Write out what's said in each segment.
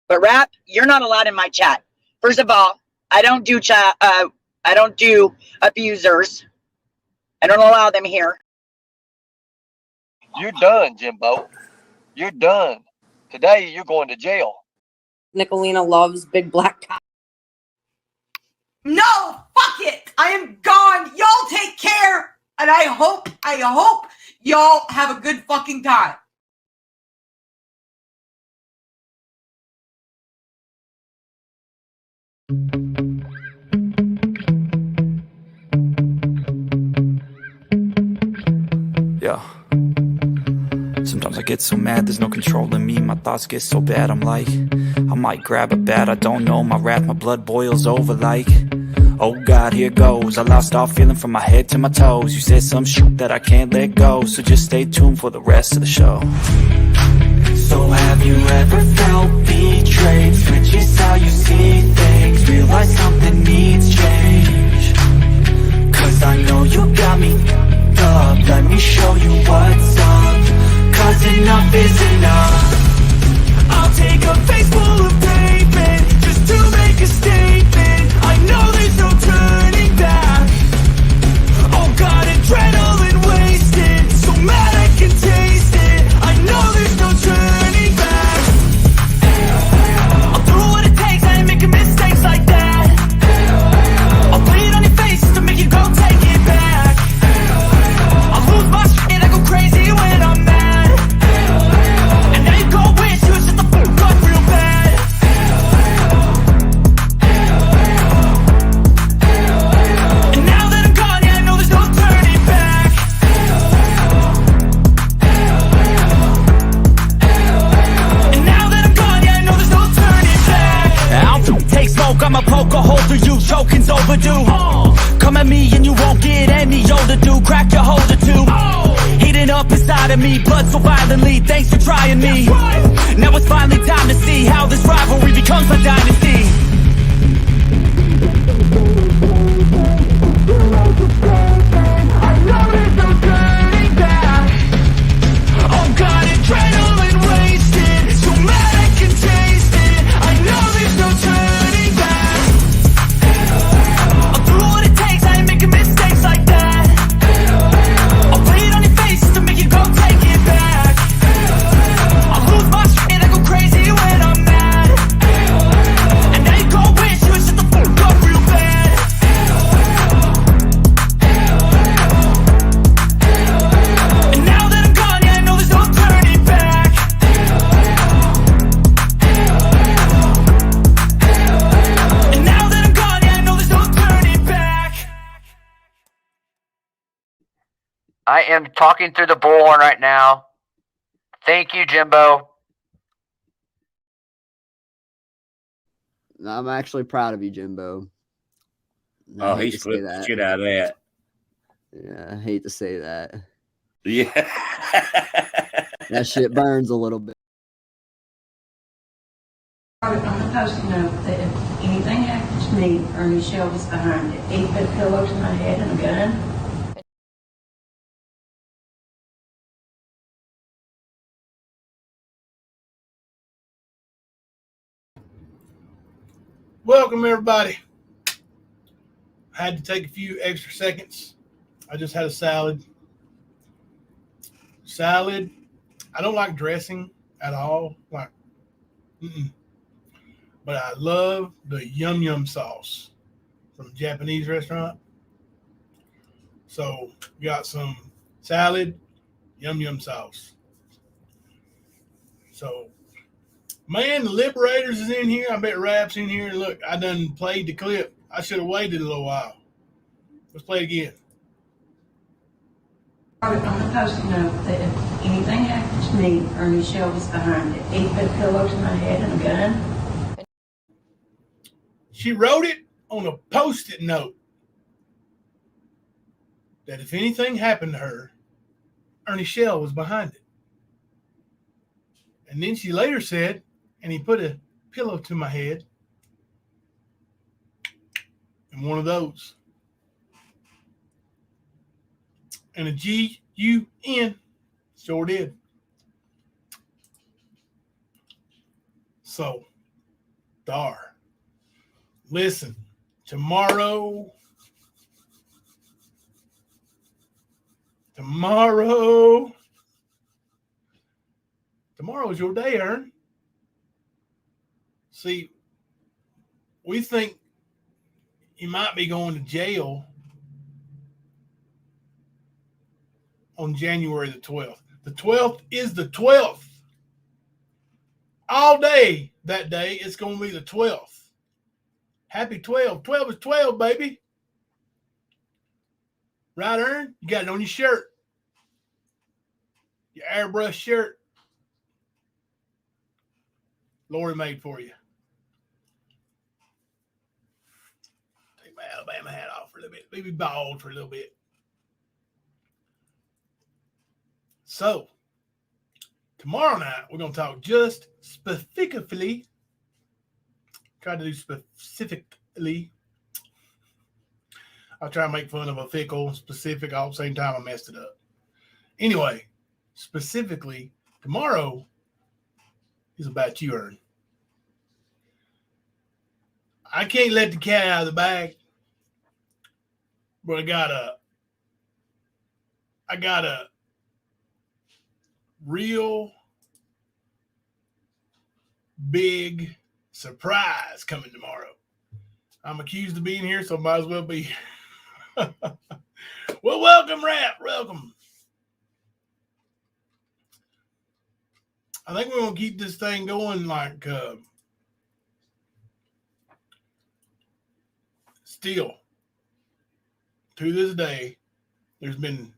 But wRAP, you're not allowed in my chat. First of all, I don't do chat. I don't do abusers. I don't allow them here. You're done, Jimbo. You're done. Today, you're going to jail. Nicolina loves big black cock. No, fuck it. I am gone. Y'all take care. And I hope y'all have a good fucking time. Yeah. Sometimes I get so mad, there's no controlling me. My thoughts get so bad, I'm like, I might grab a bat, I don't know. My wrath, my blood boils over like, oh God, here goes. I lost all feeling from my head to my toes. You said some shit that I can't let go, so just stay tuned for the rest of the show. So have you ever felt betrayed? Switches how you see things, realize something needs change. Cause I know you got me up, let me show you what's up. Cause enough is enough. I'll take a face full of pavement just to make a statement. I know there's no turning back. Oh God, adrenaline wasted, so mad I can taste it. I know there's no turning back. I'll do what it takes, I ain't making mistakes like that. I'll bleed on your face to make you go take it back. I'll lose my shit and I go crazy when I'm mad. And now you go wish you would shut the fuck up real bad. And now that I'm gone, yeah, I know there's no turning back. And now that I'm gone, yeah, I know there's no turning back. I'll take smoke, I'ma poke a hole through you, choking's overdue. Come at me and you won't get any older, dude. Crack your holder too. Heating up inside of me, blood so violently, thanks for trying me. Now it's finally time to see how this rivalry becomes a dynasty. I know there's no turning back. Oh God, adrenaline wasted, so mad I can taste it. I know there's no turning back. I'll do what it takes, I ain't making mistakes like that. I'll bleed on your face to make you go take it back. I'll lose my shit and I go crazy when I'm mad. And now you go wish you would shut the fuck up real bad. And now that I'm gone, yeah, I know there's no turning back. And now that I'm gone, yeah, I know there's no turning back. I am talking through the bullhorn right now. Thank you, Jimbo. I'm actually proud of you, Jimbo. Oh, he split the shit out of that. Yeah, I hate to say that. Yeah. That shit burns a little bit. On the post-it note that if anything happens to me, Ernie Shell was behind it. 8-foot pillow to my head and a gun. Welcome, everybody. I had to take a few extra seconds. I just had a salad. Salad. I don't like dressing at all. But I love the yum yum sauce from a Japanese restaurant. So got some salad, yum yum sauce. So, man, the Liberators is in here. I bet wRAP's in here. Look, I done played the clip. I should have waited a little while. Let's play it again. On the post-it note that if anything happens to me, Ernie Shell was behind it. 8-foot pillow to my head and a gun. She wrote it on a post-it note that if anything happened to her, Ernie Shell was behind it. And then she later said, and he put a pillow to my head and one of those. And a G-U-N. Sure did. So Star. Listen, tomorrow's your day, Ern. See, we think you might be going to jail on January the 12th. The 12th is the 12th. All day that day, it's going to be the 12th. Happy 12. 12 is 12, baby. Right, Ern? You got it on your shirt. Your airbrush shirt. Lori made for you. Take my Alabama hat off for a little bit. Maybe bald for a little bit. So, tomorrow night, we're going to talk just specifically. Try to do specifically. I'll try to make fun of a fickle, specific, all at the same time I messed it up. Anyway, specifically, tomorrow is about you, Ern. I can't let the cat out of the bag, but I got a real big surprise coming tomorrow. I'm accused of being here, so might as well be. Well, welcome, wRAP. Welcome. I think we're going to keep this thing going like still. To this day, there's been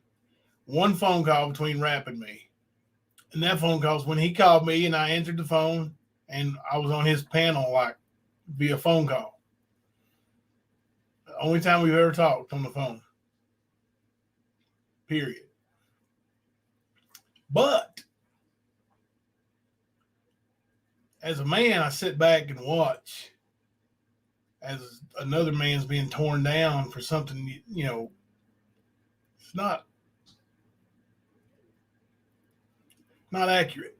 one phone call between wRAP and me. And that phone call is when he called me and I answered the phone and I was on his panel like via phone call. The only time we've ever talked on the phone. Period. But as a man, I sit back and watch as another man's being torn down for something, you know, it's not accurate.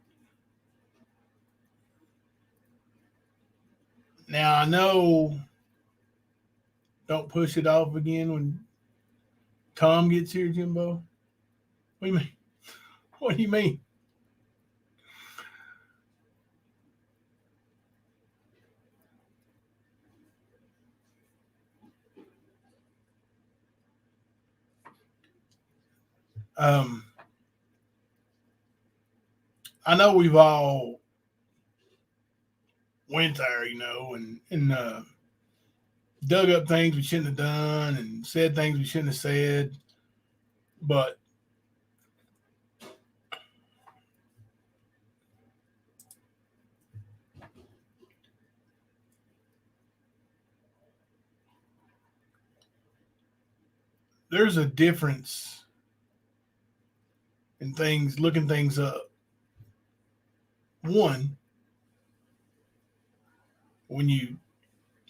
Now, I know, don't push it off again when Tom gets here, Jimbo. What do you mean? What do you mean? I know we've all went there, you know, and dug up things we shouldn't have done and said things we shouldn't have said. But there's a difference in things, looking things up. One, when you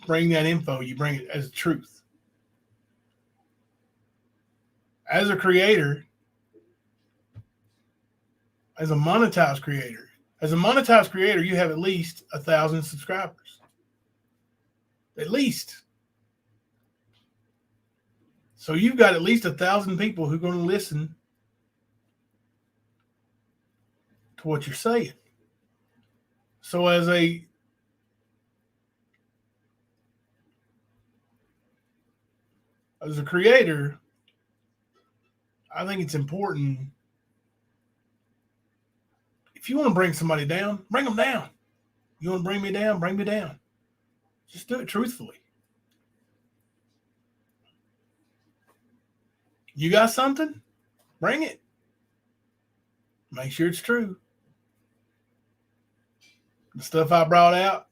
bring that info, you bring it as truth. As a creator, as a monetized creator, you have at least 1,000 subscribers. At least. So you've got at least 1,000 people who are going to listen to what you're saying. So as a creator, I think it's important. If you want to bring somebody down, bring them down. You want to bring me down, bring me down. Just do it truthfully. You got something? Bring it. Make sure it's true. The stuff I brought out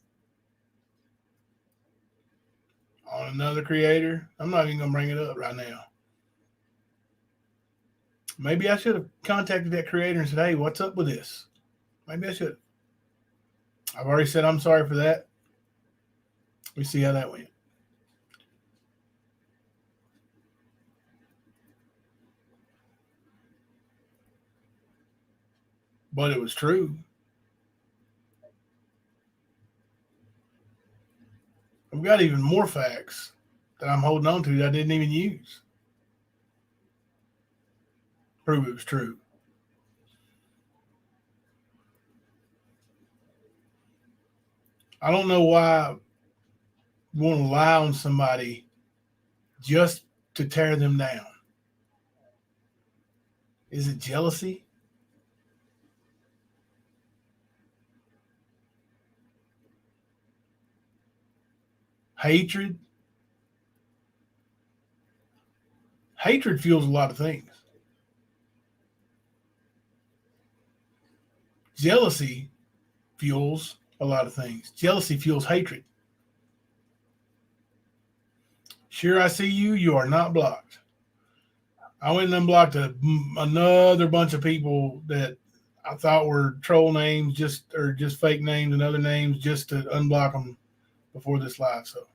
on another creator, I'm not even going to bring it up right now. Maybe I should have contacted that creator and said, hey, what's up with this? Maybe I should. I've already said I'm sorry for that. We see how that went. But it was true. got even more facts that I'm holding on to that I didn't even use. Prove it was true. I don't know why you want to lie on somebody just to tear them down. Is it jealousy? Hatred? Hatred fuels a lot of things. Jealousy fuels a lot of things. Jealousy fuels hatred. Sure, I see you. You are not blocked. I went and unblocked another bunch of people that I thought were troll names, just fake names and other names, just to unblock them before this live. So,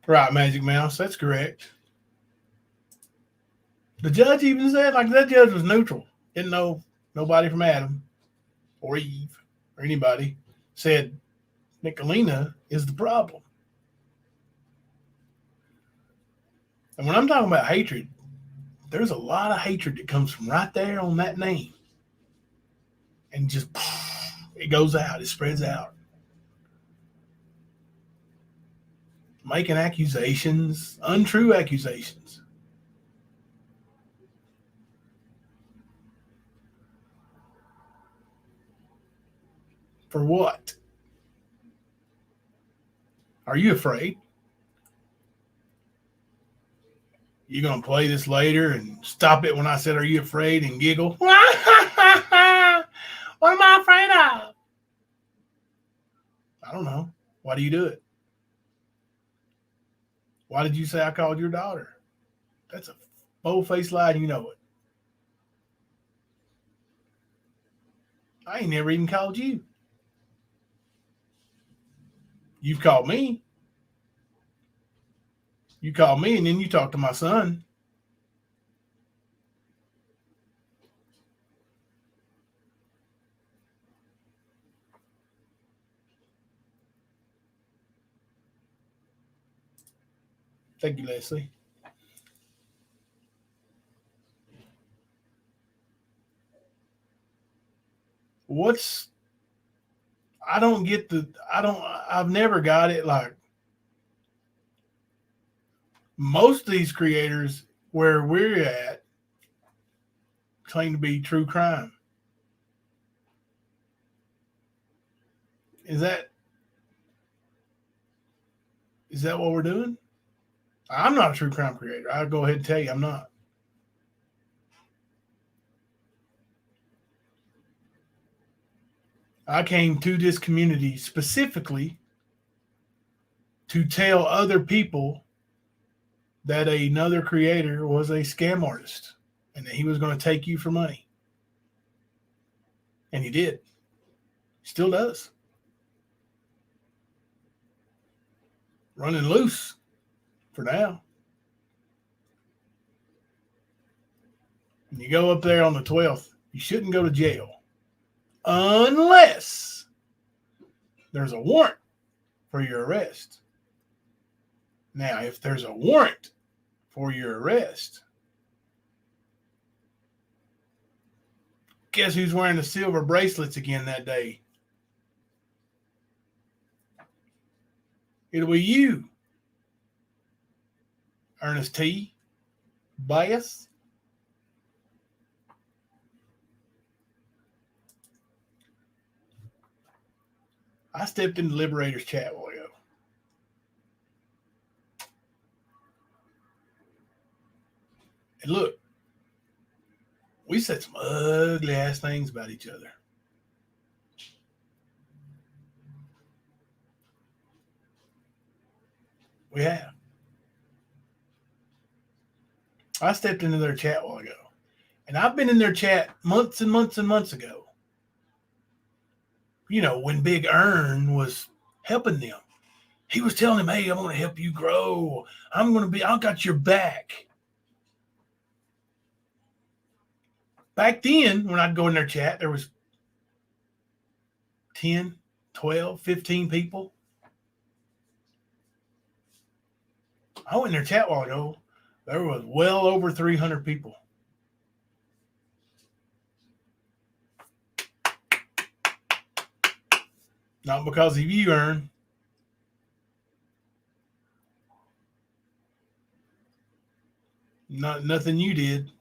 right, Magic Mouse, that's correct. The judge even said, like, that judge was neutral. Didn't know nobody from Adam or Eve or anybody. Said Nicolina is the problem. And when I'm talking about hatred, there's a lot of hatred that comes from right there on that name. And just, it goes out, it spreads out. Making accusations, untrue accusations. For what? Are you afraid? You gonna play this later and stop it when I said, "Are you afraid?" and giggle? What am I afraid of? I don't know. Why do you do it? Why did you say I called your daughter? That's a bold-faced lie, and you know it. I ain't never even called you. You've called me. You called me, and then you talked to my son. Thank you, Leslie. I've never got it. Like, most of these creators where we're at claim to be true crime. Is that what we're doing? I'm not a true crime creator. I'll go ahead and tell you I'm not. I came to this community specifically to tell other people that another creator was a scam artist and that he was going to take you for money. And he did. Still does. Running loose for now. When you go up there on the 12th, you shouldn't go to jail unless there's a warrant for your arrest. Now, if there's a warrant for your arrest, guess who's wearing the silver bracelets again that day? It'll be you, Ernest T. Bias. I stepped into Liberator's chat a while ago. And look, we said some ugly ass things about each other. We have. I stepped into their chat a while ago. And I've been in their chat months and months and months ago. You know, when Big Earn was helping them. He was telling them, hey, I'm going to help you grow. I've got your back. Back then, when I'd go in their chat, there was 10, 12, 15 people. I went in their chat a while ago. There was well over 300 people. Not because of you, Ern. Nothing you did.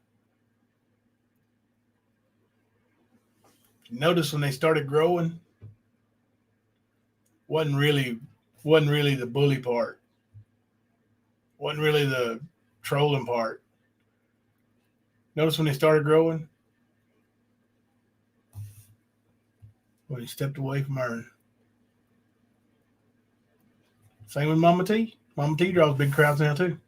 Notice when they started growing, wasn't really the bully part. Wasn't really the trolling part. Notice when they started growing, when he stepped away from Ern. Same with Mama T. Mama T draws big crowds now too.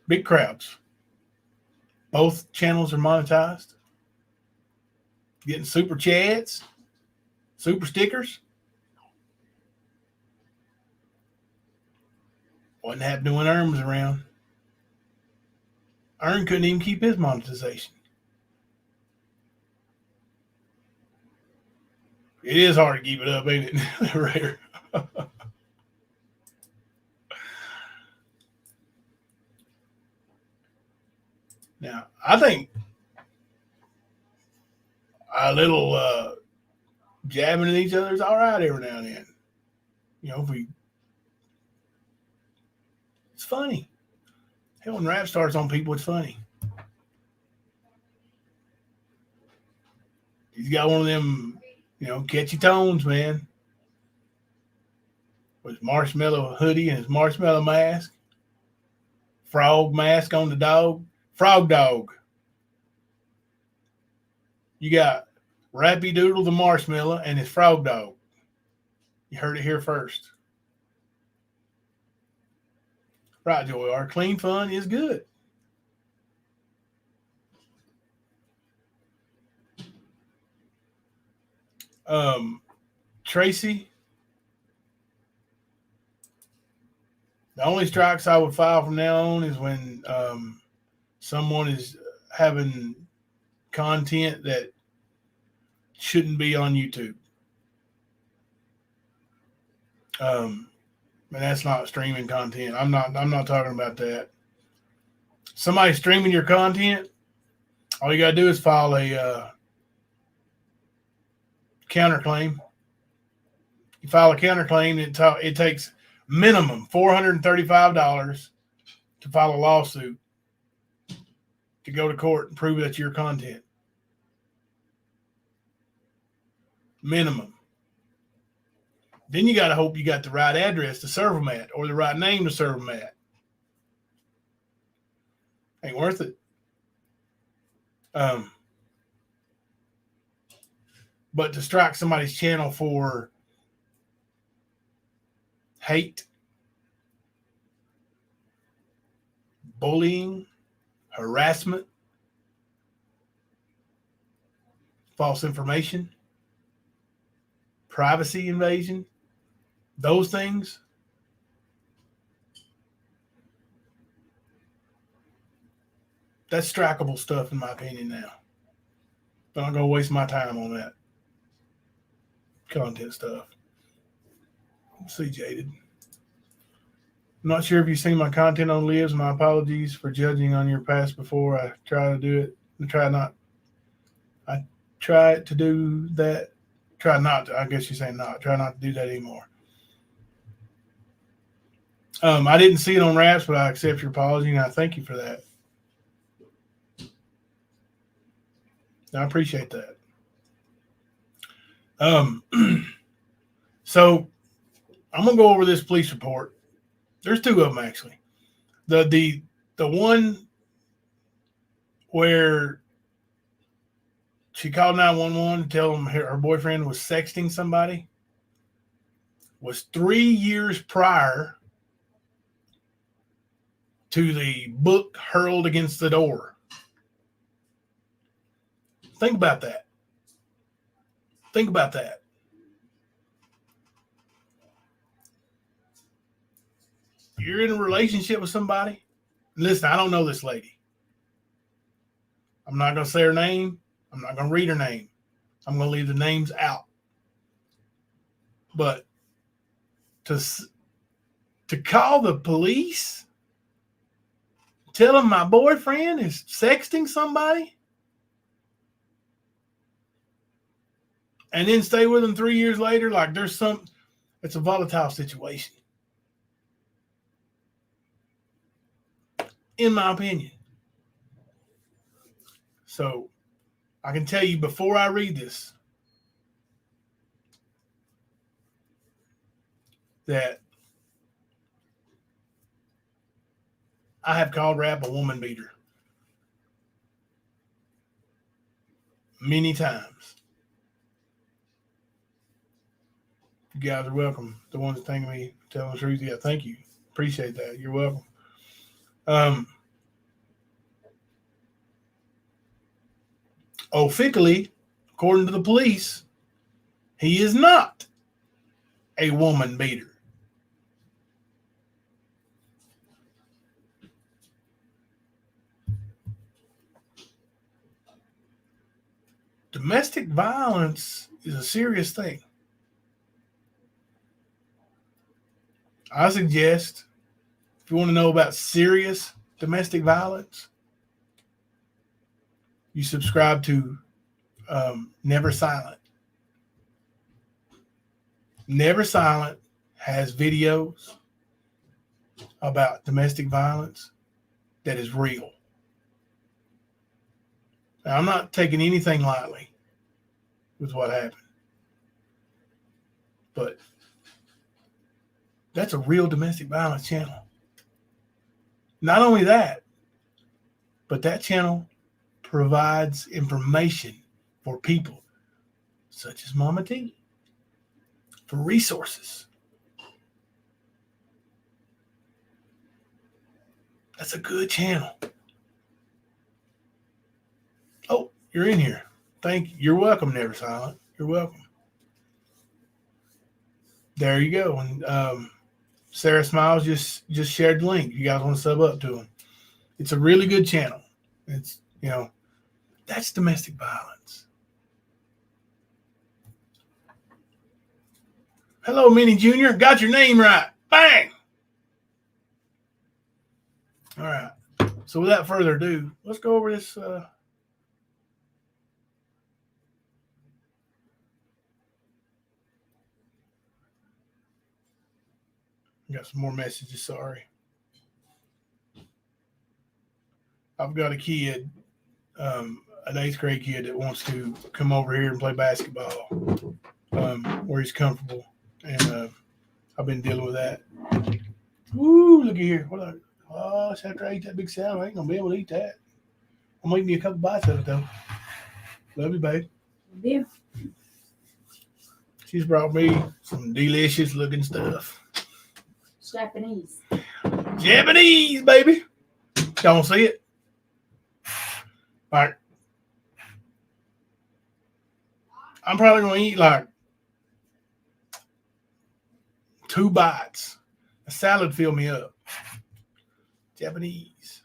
Big crowds. Both channels are monetized. Getting super chats, super stickers. Wasn't happening when Ern was around. Ern couldn't even keep his monetization. It is hard to keep it up, ain't it? Rare. Now, I think a little jabbing at each other is all right every now and then. You know, it's funny. Hell, when rap starts on people, it's funny. He's got one of them, catchy tones, man. With his marshmallow hoodie and his marshmallow mask. Frog mask on the dog. Frog dog. You got Rappy Doodle the marshmallow and his frog dog. You heard it here first. Right, Joy. Our clean fun is good. Tracy, the only strikes I would file from now on is when someone is having content that shouldn't be on YouTube. And that's not streaming content. I'm not talking about that. Somebody streaming your content, all you gotta do is file a counterclaim. You file a counterclaim, it takes minimum $435 to file a lawsuit to go to court and prove that's your content. Minimum. Then you got to hope you got the right address to serve them at or the right name to serve them at. Ain't worth it. But to strike somebody's channel for hate, bullying, harassment, false information, privacy invasion, those things, that's strikeable stuff in my opinion now. But I'm going to waste my time on that content stuff. See, Jaded. I'm not sure if you've seen my content on Lives. My apologies for judging on your past before. I try to do it. I try to do that. Try not to. I guess you're saying not. Try not to do that anymore. I didn't see it on wRAPs, but I accept your apology, and I thank you for that. I appreciate that. So I'm gonna go over this police report. There's two of them actually. The one where she called 911 to tell them her boyfriend was sexting somebody was 3 years prior to the book hurled against the door. Think about that. Think about that. You're in a relationship with somebody. Listen, I don't know this lady. I'm not going to say her name. I'm not going to read her name. I'm going to leave the names out. But to call the police, tell them my boyfriend is sexting somebody, and then stay with them 3 years later. Like it's a volatile situation, in my opinion. So I can tell you before I read this that I have called wRAP a woman beater many times. You guys are welcome. The ones thanking me, telling the truth. Yeah, thank you. Appreciate that. You're welcome. Officially, according to the police, he is not a woman beater. Domestic violence is a serious thing. I suggest, if you want to know about serious domestic violence, you subscribe to Never Silent. Never Silent has videos about domestic violence that is real. Now, I'm not taking anything lightly with what happened, but that's a real domestic violence channel. Not only that, but that channel provides information for people such as MamaT, for resources. That's a good channel. Oh, you're in here. Thank you. You're welcome, Never Silent. You're welcome. There you go. And Sarah Smiles just shared the link. You guys want to sub up to him. It's a really good channel. It's, that's domestic violence. Hello, Minnie Jr. Got your name right. Bang! All right. So without further ado, let's go over this. Got some more messages. Sorry. I've got a kid, an 8th grade kid that wants to come over here and play basketball where he's comfortable. And I've been dealing with that. Woo, look at here. After I eat that big salad, I ain't going to be able to eat that. I'm eating me a couple bites of it, though. Love you, babe. Yeah. She's brought me some delicious looking stuff. Japanese. Japanese, baby. Y'all want to see it? All right. I'm probably going to eat like 2 bites. A salad fill me up. Japanese.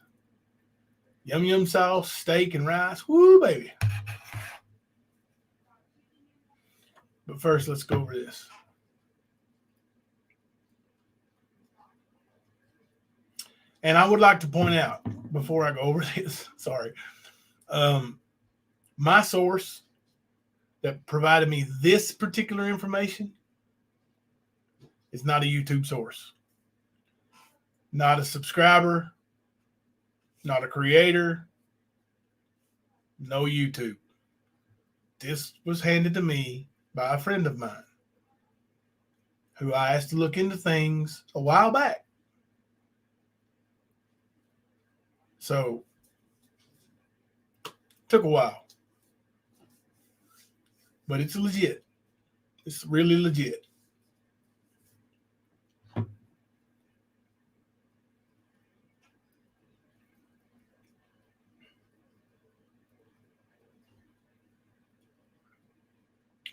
Yum yum sauce, steak, and rice. Woo, baby. But first, let's go over this. And I would like to point out, before I go over this, sorry, my source that provided me this particular information is not a YouTube source. Not a subscriber, not a creator, no YouTube. This was handed to me by a friend of mine who I asked to look into things a while back. So, took a while. But it's legit. It's really legit.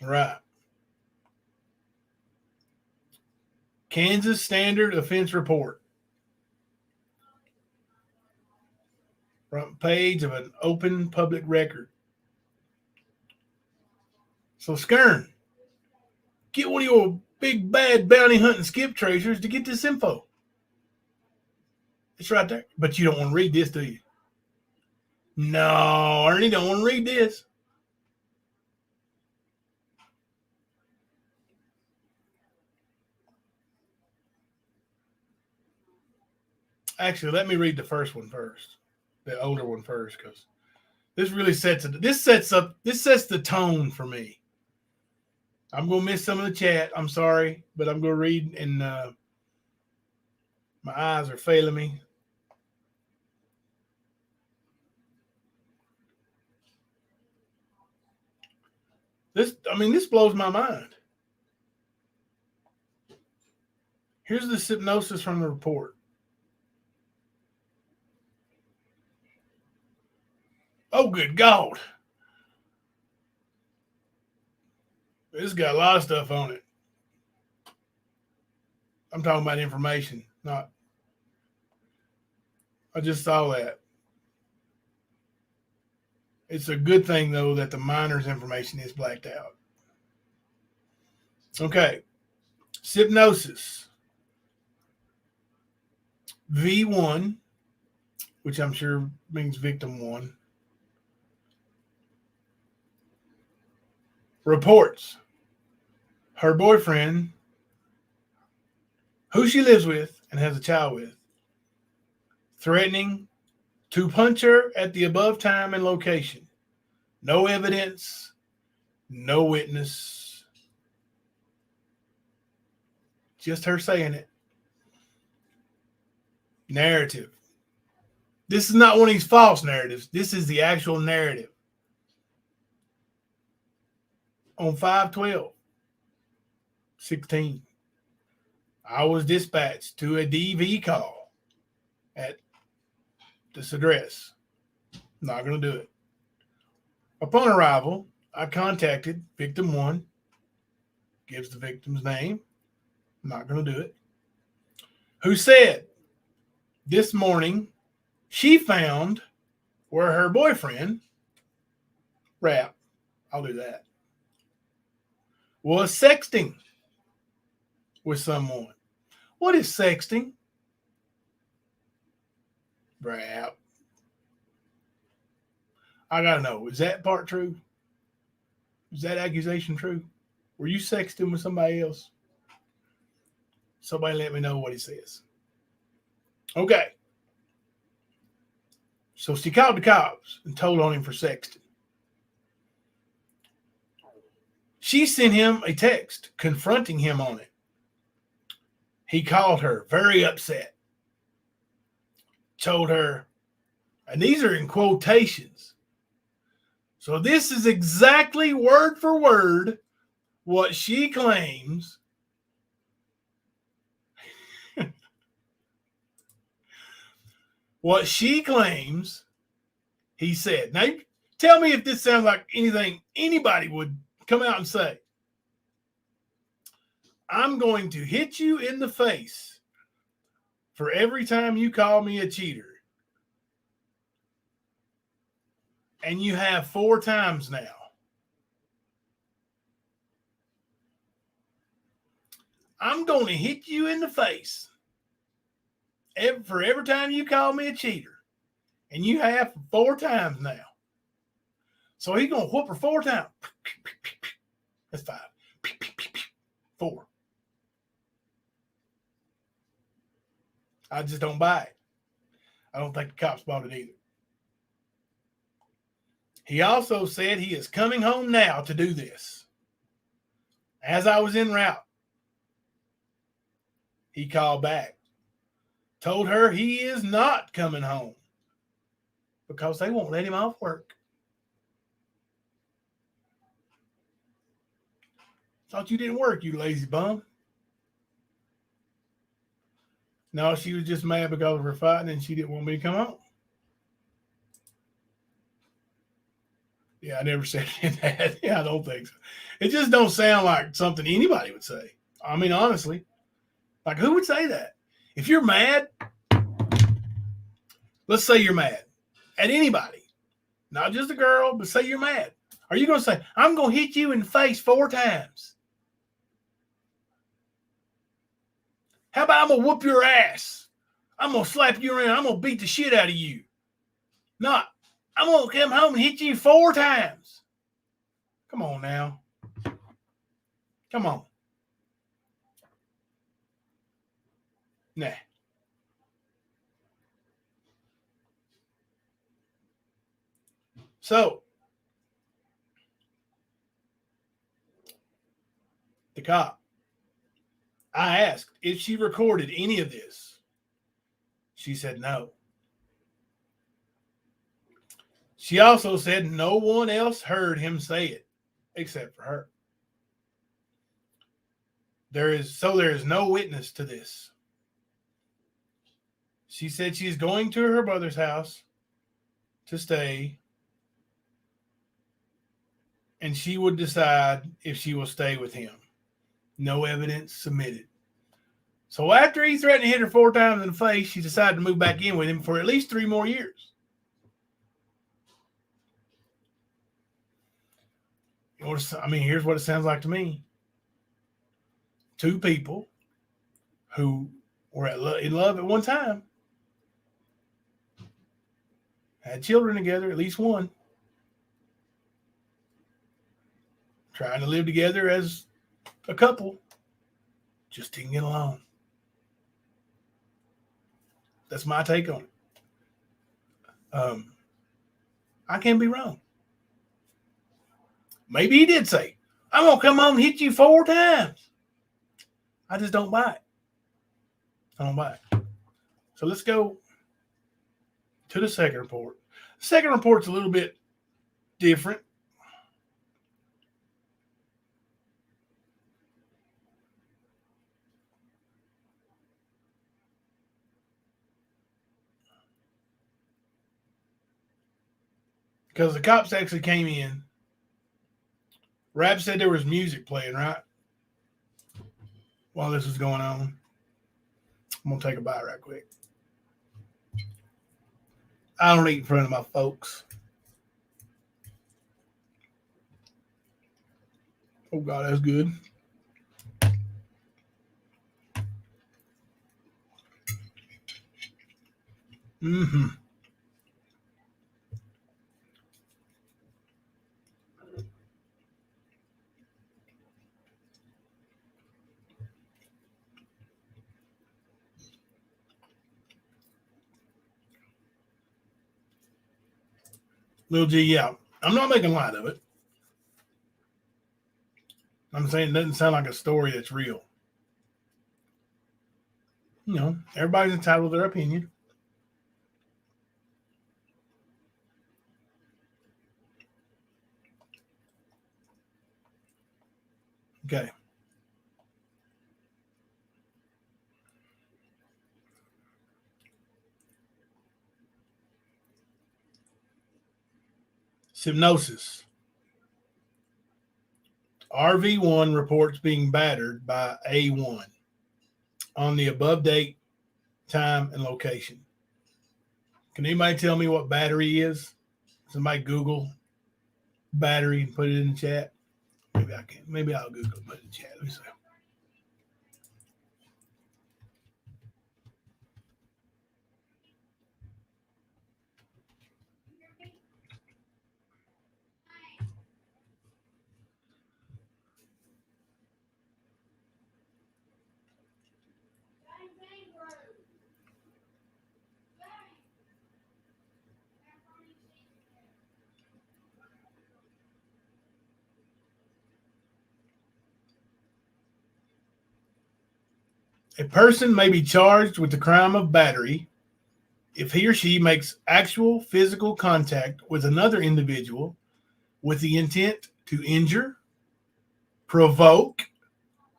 All right. Kansas Standard Offense Report. Front page of an open public record. So, Skern, get one of your big bad bounty hunting skip tracers to get this info. It's right there. But you don't want to read this, do you? No, Ernie, don't want to read this. Actually, let me read the first one first, the older one first, because this really sets the tone for me. I'm gonna miss some of the chat. I'm sorry, but I'm gonna read, and my eyes are failing me. This blows my mind. Here's the synopsis from the report. Oh, good God. This has got a lot of stuff on it. I'm talking about information, not. I just saw that. It's a good thing, though, that the miner's information is blacked out. Okay. Hypnosis. V1, which I'm sure means victim 1. Reports her boyfriend, who she lives with and has a child with, threatening to punch her at the above time and location. No evidence, no witness. Just her saying it. Narrative. This is not one of these false narratives. This is the actual narrative. On 5/12/16, I was dispatched to a DV call at this address. Not going to do it. Upon arrival, I contacted victim 1, gives the victim's name. Not going to do it. Who said this morning she found where her boyfriend, wRAP, I'll do that, was sexting with someone. What is sexting? wRAP. I gotta know, is that part true? Is that accusation true? Were you sexting with somebody else? Somebody let me know what he says. Okay. So she called the cops and told on him for sexting. She sent him a text confronting him on it. He called her very upset. Told her, and these are in quotations. So this is exactly word for word what she claims. What she claims he said. Now, tell me if this sounds like anything anybody would come out and say. I'm going to hit you in the face for every time you call me a cheater. And you have 4 times now. I'm going to hit you in the face for every time you call me a cheater. And you have 4 times now. So he's going to whoop her 4 times. That's 5. 4. I just don't buy it. I don't think the cops bought it either. He also said he is coming home now to do this. As I was en route, he called back, told her he is not coming home because they won't let him off work. Thought you didn't work, you lazy bum. No, she was just mad because of her fighting and she didn't want me to come home. Yeah, I never said that. Yeah, I don't think so. It just don't sound like something anybody would say. I mean, honestly, like who would say that? If you're mad, let's say you're mad at anybody, not just a girl, but say you're mad. Are you going to say, I'm going to hit you in the face 4 times? How about I'm going to whoop your ass? I'm going to slap you around. I'm going to beat the shit out of you. Not, I'm going to come home and hit you 4 times. Come on now. Come on. Nah. So, the cop, I asked if she recorded any of this. She said no. She also said no one else heard him say it except for her. There is no witness to this. She said she's going to her brother's house to stay, and she would decide if she will stay with him. No evidence submitted. So after he threatened to hit her 4 times in the face, she decided to move back in with him for at least 3 more years. Here's what it sounds like to me. 2 people who were in love at one time, had children together, at least one, trying to live together as a couple, just didn't get along. That's my take on it. I can't be wrong. Maybe he did say, I'm going to come home and hit you 4 times. I just don't buy it. I don't buy it. So let's go to the second report. The second report's a little bit different. Because the cops actually came in. Rap said there was music playing, right? While this was going on. I'm going to take a bite right quick. I don't eat in front of my folks. Oh, God, that's good. Mm-hmm. Lil G, yeah. I'm not making light of it. I'm saying it doesn't sound like a story that's real. You know, everybody's entitled to their opinion. Okay. Hypnosis. RV1 reports being battered by A1 on the above date, time, and location. Can anybody tell me what battery is? Somebody Google battery and put it in the chat. Maybe I can. Maybe I'll Google it, put it in the chat. Let me see. A person may be charged with the crime of battery if he or she makes actual physical contact with another individual with the intent to injure, provoke,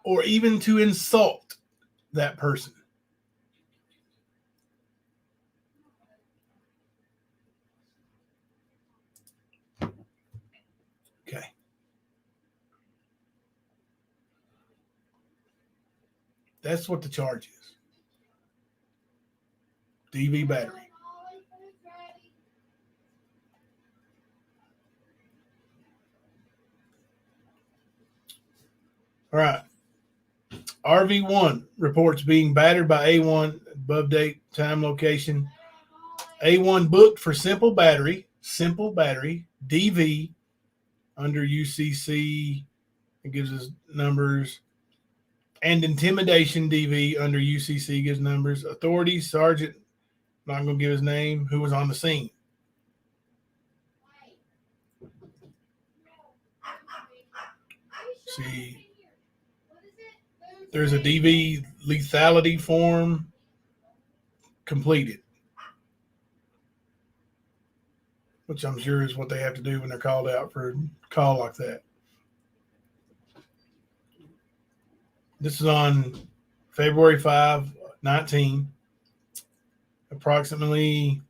or even to insult that person. Okay. That's what the charge is. DV battery. All right. RV1 reports being battered by A1, above date, time, location. A1 booked for simple battery, DV, under UCC. It gives us numbers. And intimidation, DV, under UCC, gives numbers. Authorities, Sergeant, not going to give his name, who was on the scene. See, there's a DV lethality form completed, which I'm sure is what they have to do when they're called out for a call like that. This is on February 5, 19, approximately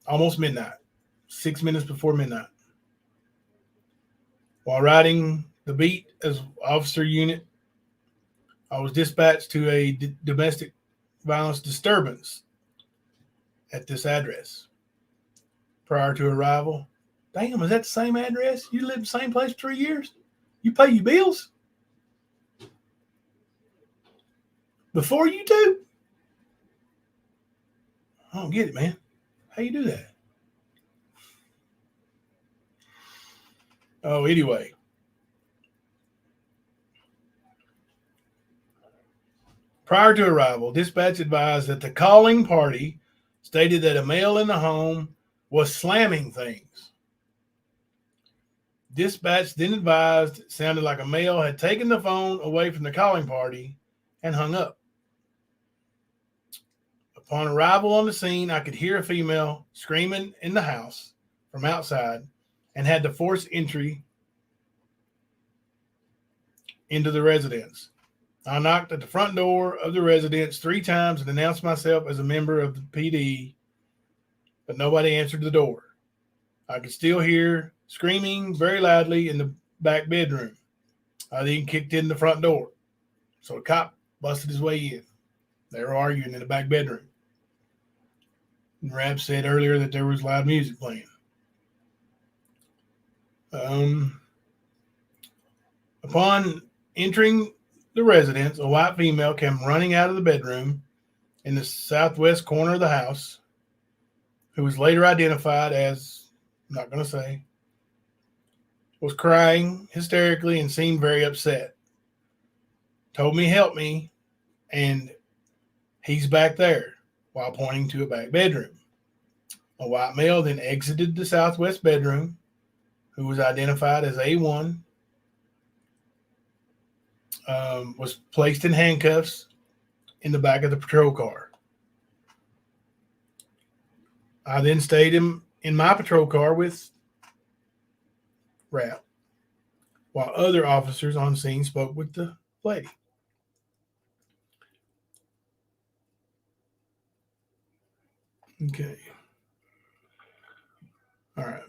almost midnight, 6 minutes before midnight. While riding the beat as officer unit, I was dispatched to a domestic violence disturbance at this address. Prior to arrival, damn, is that the same address? You lived in the same place for 3 years? You pay your bills? Before you do? I don't get it, man. How you do that? Oh, anyway. Prior to arrival, dispatch advised that the calling party stated that a male in the home was slamming things. Dispatch then advised it sounded like a male had taken the phone away from the calling party and hung up. Upon arrival on the scene, I could hear a female screaming in the house from outside and had to force entry into the residence. I knocked at the front door of the residence 3 times and announced myself as a member of the PD, but nobody answered the door. I could still hear screaming very loudly in the back bedroom. I then kicked in the front door. So a cop busted his way in. They were arguing in the back bedroom. And wRAP said earlier that there was loud music playing. Upon entering the residence, a white female came running out of the bedroom in the southwest corner of the house, who was later identified as, I'm not going to say, was crying hysterically and seemed very upset. Told me, help me, and he's back there, while pointing to a back bedroom. A white male then exited the southwest bedroom, who was identified as A1, was placed in handcuffs in the back of the patrol car. I then stayed in my patrol car with wRAP, while other officers on scene spoke with the lady. Okay. All right.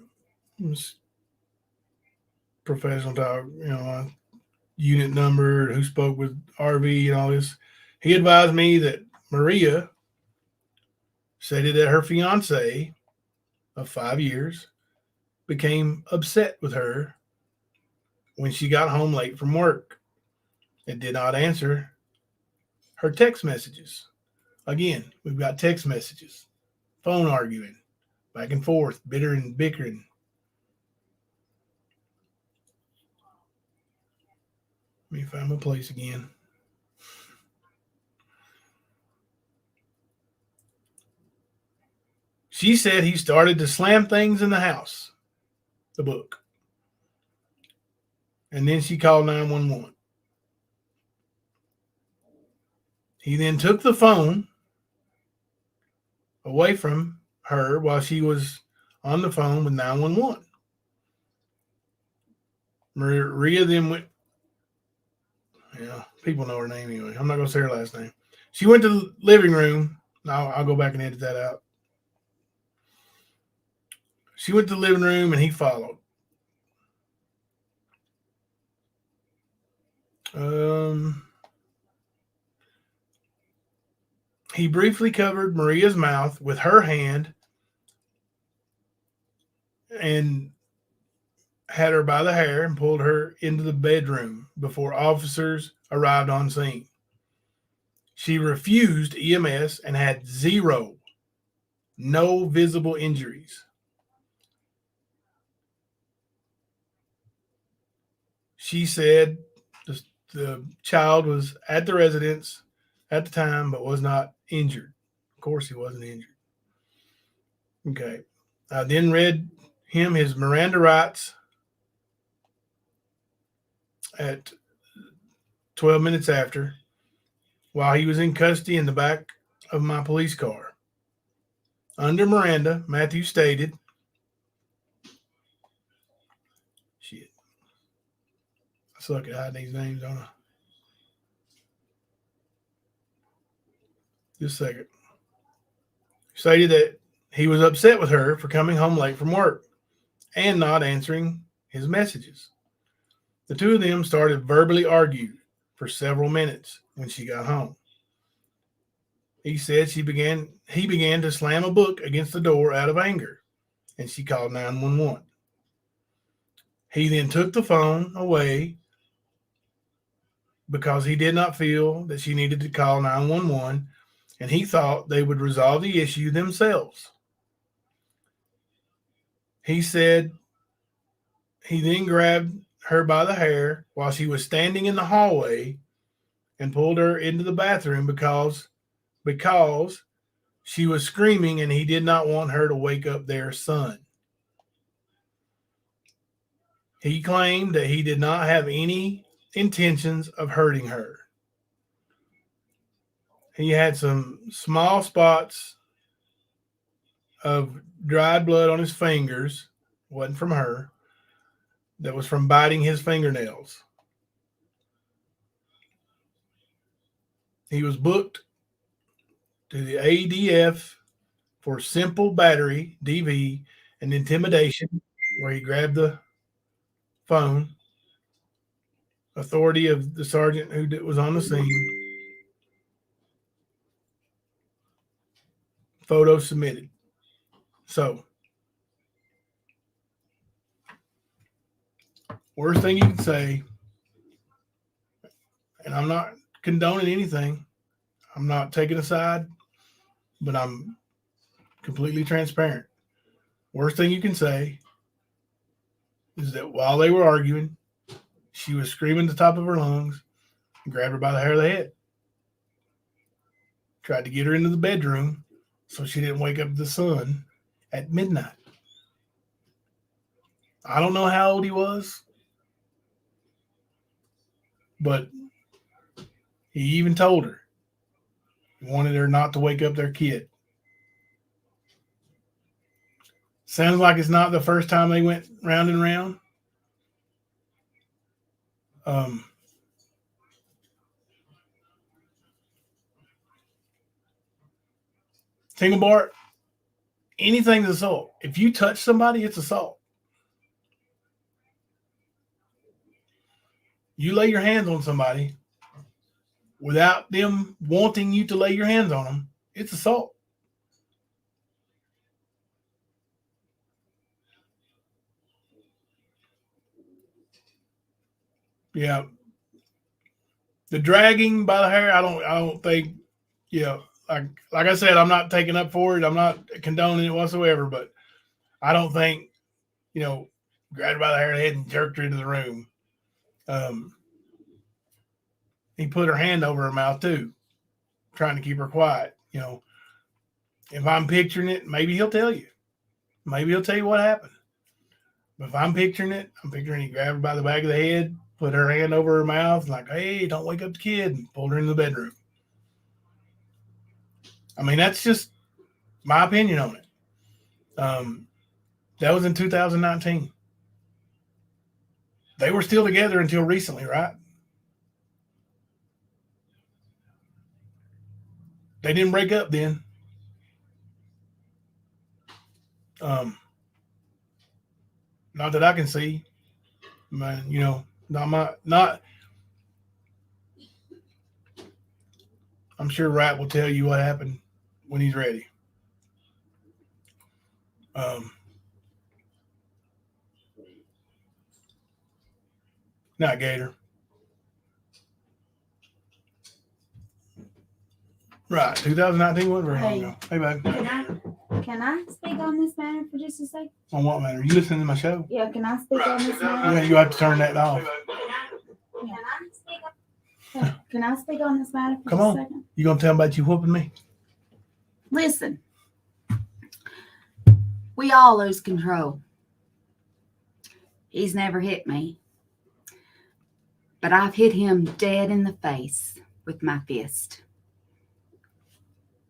Professional talk, unit number, who spoke with RV and all this. He advised me that Maria stated that her fiance of 5 years became upset with her when she got home late from work and did not answer her text messages. Again, we've got text messages, phone arguing, back and forth, bitter and bickering. Let me find my place again. She said he started to slam things in the house, the book. And then she called 911. He then took the phone away from her while she was on the phone with 911. Maria then went, people know her name anyway. I'm not going to say her last name. She went to the living room. I'll go back and edit that out. She went to the living room and he followed. He briefly covered Maria's mouth with her hand and had her by the hair and pulled her into the bedroom before officers arrived on scene. She refused EMS and had no visible injuries. She said the child was at the residence at the time, but was not injured. Of course, he wasn't injured. Okay. I then read him his Miranda rights at 12 minutes after, while he was in custody in the back of my police car. Under Miranda, Matthew stated, shit, I suck at hiding these names, don't I? Just a second. Stated that he was upset with her for coming home late from work and not answering his messages. The two of them started verbally arguing for several minutes when she got home. He said he began to slam a book against the door out of anger, and she called 911. He then took the phone away because he did not feel that she needed to call 911, and he thought they would resolve the issue themselves. He said he then grabbed her by the hair while she was standing in the hallway and pulled her into the bathroom because she was screaming and he did not want her to wake up their son. He claimed that he did not have any intentions of hurting her. He had some small spots of dried blood on his fingers, wasn't from her, that was from biting his fingernails. He was booked to the ADF for simple battery, DV, and intimidation, where he grabbed the phone. Authority of the sergeant who was on the scene. Photo submitted. So, worst thing you can say, and I'm not condoning anything, I'm not taking a side, but I'm completely transparent. Worst thing you can say is that while they were arguing, she was screaming at the top of her lungs and grabbed her by the hair of the head. Tried to get her into the bedroom so she didn't wake up the son at midnight. I don't know how old he was, but he even told her he wanted her not to wake up their kid. Sounds like it's not the first time they went round and round. Single Bart, anything's assault. If you touch somebody, it's assault. You lay your hands on somebody without them wanting you to lay your hands on them, it's assault. Yeah. The dragging by the hair, I don't think, like I said, I'm not taking up for it. I'm not condoning it whatsoever, but I don't think, grabbed her by the hair of the head and jerked her into the room. He put her hand over her mouth too, trying to keep her quiet. If I'm picturing it, maybe he'll tell you. Maybe he'll tell you what happened. But if I'm picturing it, he grabbed her by the back of the head, put her hand over her mouth, like, hey, don't wake up the kid, and pulled her into the bedroom. I mean, that's just my opinion on it. That was in 2019. They were still together until recently, right? They didn't break up then. Not that I can see. Man, not. I'm sure wRAP will tell you what happened when he's ready. Not Gator. Right. 2019 wasn't very long Hey. ago. Hey, babe. Can I speak on this matter for just a second? On what matter? You listening to my show? Yeah, can I speak on this matter? Yeah, you have to turn that off. Can I speak on this matter for Come just on. a second? You gonna tell me about you whooping me? Listen, we all lose control. He's never hit me, but I've hit him dead in the face with my fist.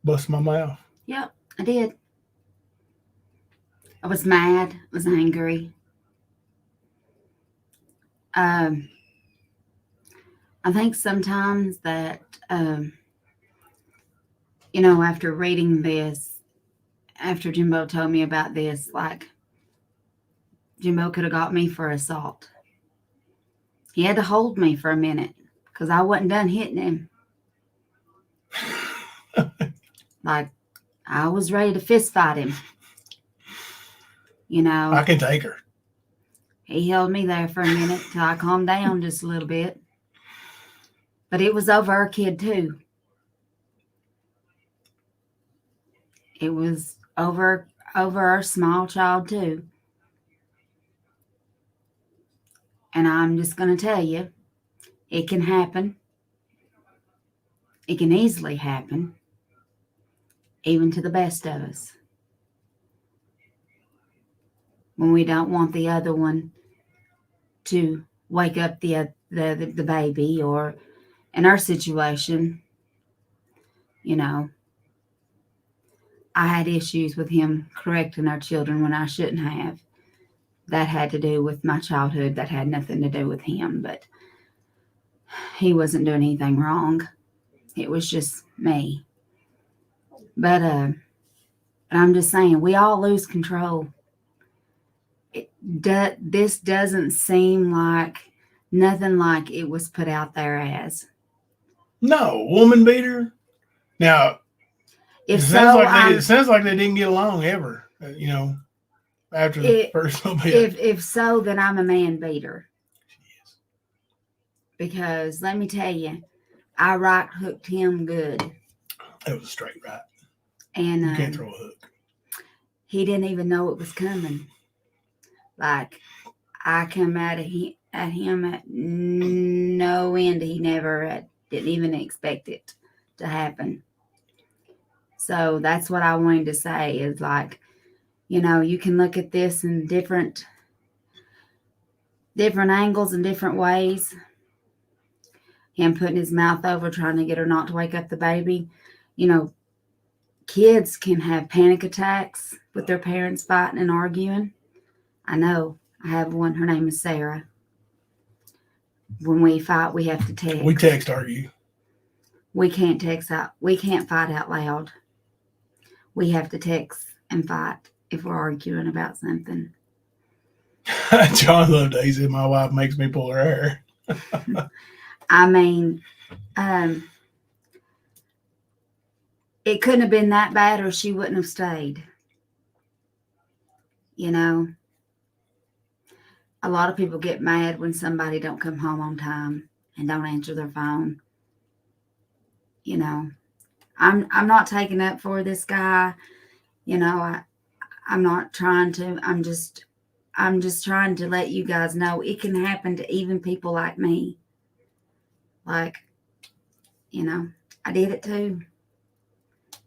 Bust my mouth. Yep, I did. I was mad. I was angry. I think sometimes that, after reading this, after Jimbo told me about this, like, Jimbo could have got me for assault. He had to hold me for a minute because I wasn't done hitting him. Like, I was ready to fist fight him. I can take her. He held me there for a minute till I calmed down just a little bit. But it was over our kid too. It was over our small child too. And I'm just going to tell you, it can happen. It can easily happen, even to the best of us. When we don't want the other one to wake up the baby, or in our situation, I had issues with him correcting our children when I shouldn't have. That had to do with my childhood. That had nothing to do with him, but he wasn't doing anything wrong. It was just me. But I'm just saying, we all lose control. This doesn't seem like nothing like it was put out there as. No, woman beater. Now, it sounds like they didn't get along ever. After the first little bit. If so, then I'm a man beater. Because let me tell you, I right hooked him good. It was a straight right. And you can't throw a hook. He didn't even know it was coming. Like, I come at him at no end. He never didn't even expect it to happen. So that's what I wanted to say is, like, you can look at this in different angles and different ways. Him putting his mouth over, trying to get her not to wake up the baby. Kids can have panic attacks with their parents fighting and arguing. I know. I have one. Her name is Sarah. When we fight, we have to text. We text argue. We can't text out. We can't fight out loud. We have to text and fight if we're arguing about something. John loved it. He said, my wife makes me pull her hair. I mean, it couldn't have been that bad or she wouldn't have stayed. A lot of people get mad when somebody don't come home on time and don't answer their phone. I'm not taking up for this guy. I'm not trying to. I'm just trying to let you guys know it can happen to even people like me. Like, I did it too.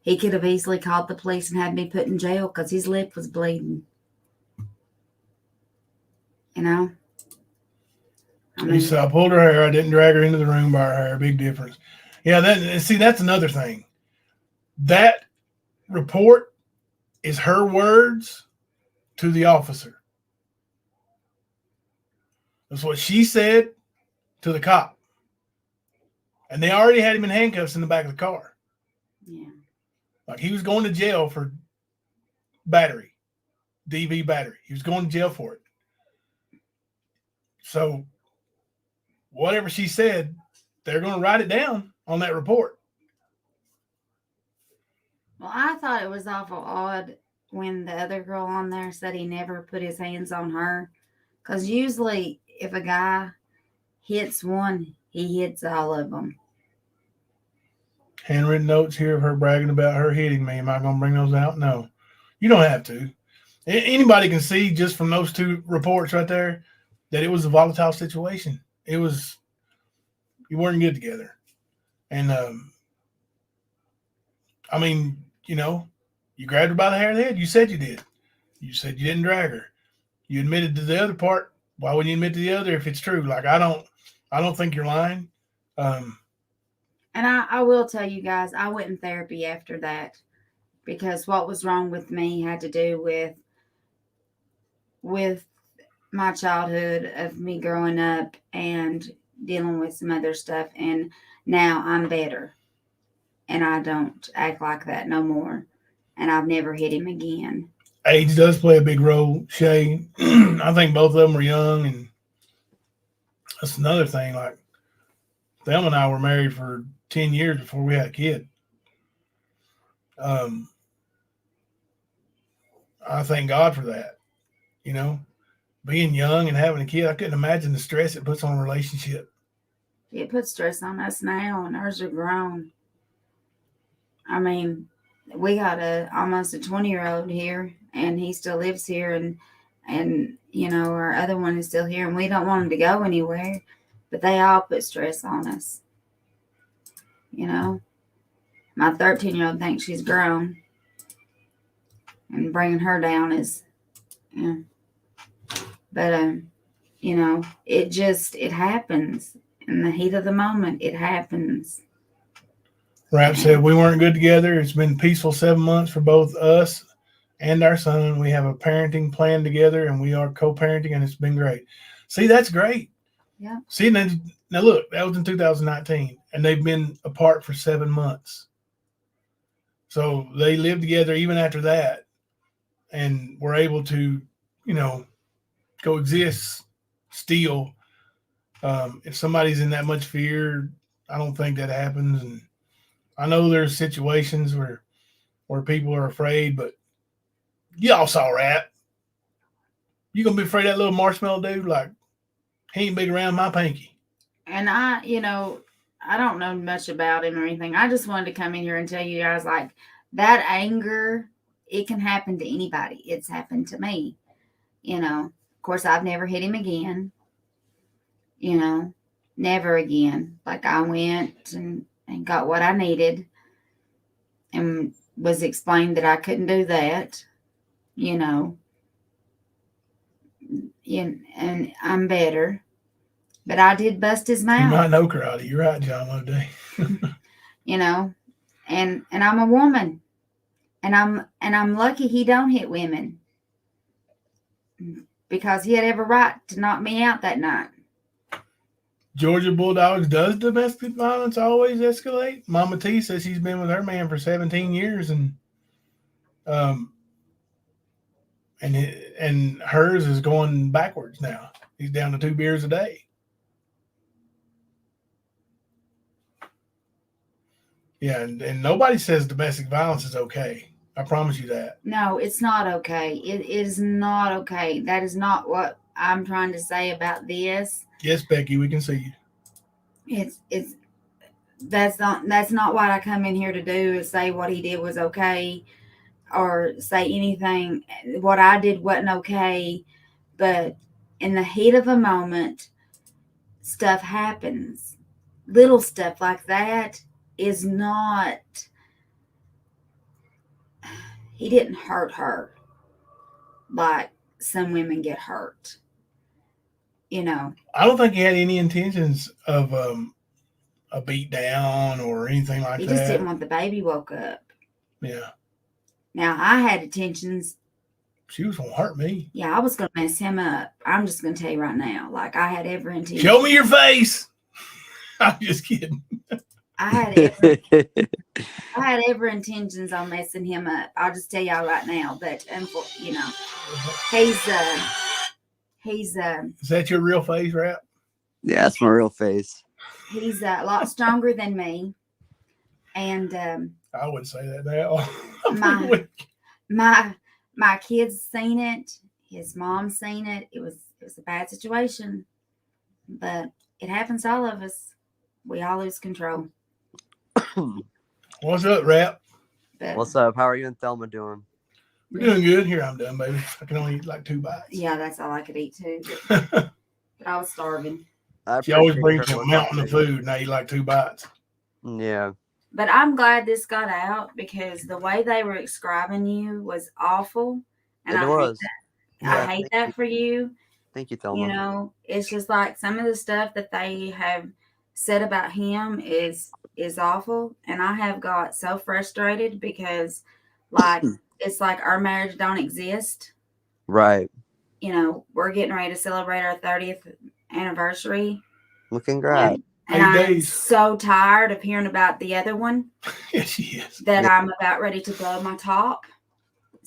He could have easily called the police and had me put in jail because his lip was bleeding. So I pulled her hair. I didn't drag her into the room by her hair. Big difference. Yeah, that's another thing. That report is her words to the officer. That's what she said to the cop. And they already had him in handcuffs in the back of the car. Yeah. Like, he was going to jail for battery, DV battery. He was going to jail for it. So whatever she said, they're going to write it down on that report. Well, I thought it was awful odd when the other girl on there said he never put his hands on her. Because usually if a guy hits one, he hits all of them. handwritten notes here of her bragging about her hitting me. Am I going to bring those out? No. You don't have to. Anybody can see just from those two reports right there that it was a volatile situation. It was, you weren't good together. And, I mean, you know, you grabbed her by the hair of the head. You said you did. You said you didn't drag her. You admitted to the other part. Why wouldn't you admit to the other if it's true? Like, I don't think you're lying. And I will tell you guys, I went in therapy after that because what was wrong with me had to do with my childhood of me growing up and dealing with some other stuff. And now I'm better and I don't act like that no more. And I've never hit him again. Age does play a big role, Shay. I think both of them were young, and that's another thing. Like, Thelma and I were married for 10 years before we had a kid. I thank God for that. You know, being young and having a kid, I couldn't imagine the stress it puts on a relationship. It puts stress on us now, and ours are grown. I mean, we got almost a 20-year-old here, and he still lives here, and you know, our other one is still here, and we don't want him to go anywhere, but they all put stress on us. You know, my 13-year-old thinks she's grown, and bringing her down is, yeah. But you know, it happens in the heat of the moment. It happens. wRAP said we weren't good together. It's been peaceful 7 months for both us and our son. We have a parenting plan together, and we are co-parenting, and it's been great. See, that's great. Yeah. See, now look, that was in 2019, and they've been apart for 7 months. So they lived together even after that, and were able to, you know, coexist still. If somebody's in that much fear, I don't think that happens. And I know there's situations where people are afraid, but y'all saw wRAP. You gonna be afraid of that little marshmallow dude? Like, he ain't big around my pinky. And I, you know, I don't know much about him or anything. I just wanted to come in here and tell you guys, like, that anger, it can happen to anybody. It's happened to me. You know, of course, I've never hit him again. You know, never again. Like, I went and got what I needed and was explained that I couldn't do that, you know. And I'm better. But I did bust his mouth. You might know karate. You're right, John O'Day. You know, and I'm a woman. And I'm lucky he don't hit women. Because he had every right to knock me out that night. Georgia Bulldogs, does domestic violence always escalate? MamaT says she's been with her man for 17 years, and hers is going backwards now. He's down to 2 beers a day. Yeah, and nobody says domestic violence is okay. I promise you that. No, it's not okay. It is not okay. That is not what I'm trying to say about this. Yes, Becky, we can see you. That's not what I come in here to do, is say what he did was okay or say anything. What I did wasn't okay, but in the heat of a moment, stuff happens. Little stuff like that is not, he didn't hurt her like some women get hurt. You know, I don't think he had any intentions of a beat down or anything like that. He just didn't want the baby woke up. Yeah. Now, I had intentions. She was going to hurt me. Yeah, I was going to mess him up. I'm just going to tell you right now. Like, I had every intention. Show me your face. I'm just kidding. I had every intentions on messing him up. I'll just tell y'all right now. But, you know, he's Is that your real face, wRAP? Yeah, that's my real face. He's a lot stronger than me. And I wouldn't say that now. my kids seen it. His mom seen it. It was a bad situation. But it happens to all of us. We all lose control. What's up, Rap? But, What's up? How are you and Thelma doing? We're doing good. Here, I'm done, baby. I can only eat like 2 bites. yeah, that's all I could eat too. But I was starving. She always appreciate brings her me a with mountain of something. food, and I eat like 2 bites. Yeah. But I'm glad this got out because the way they were describing you was awful. And It I was. hate that. Yeah. I hate that for you. Thank you, Thelma. You know, it's just like some of the stuff that they have said about him is awful. And I have got so frustrated because like it's like our marriage don't exist. Right. You know, we're getting ready to celebrate our 30th anniversary. Well, congrats. And 8 I'm days. so tired of hearing about the other one Yes, she is. that Yeah. I'm about ready to blow my top.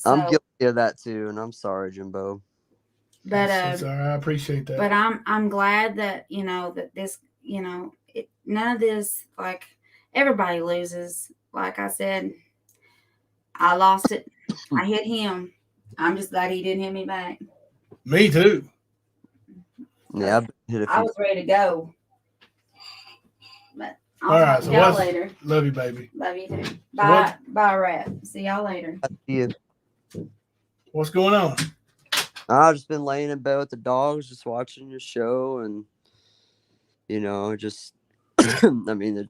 I'm So, guilty of that too, and I'm sorry, Jimbo. but It's all right. I appreciate that. but I'm glad that you know that this none of this, like, everybody loses. Like I said, I lost it. I hit him. I'm just glad he didn't hit me back. Me too. Yeah, I've hit a I few. was ready to go. But I'll All talk right. to So y'all what's later. love you, baby. Love you too. So Bye. Bye, Rap. See y'all later. Yeah. What's going on? I've just been laying in bed with the dogs, just watching your show, and just. I mean,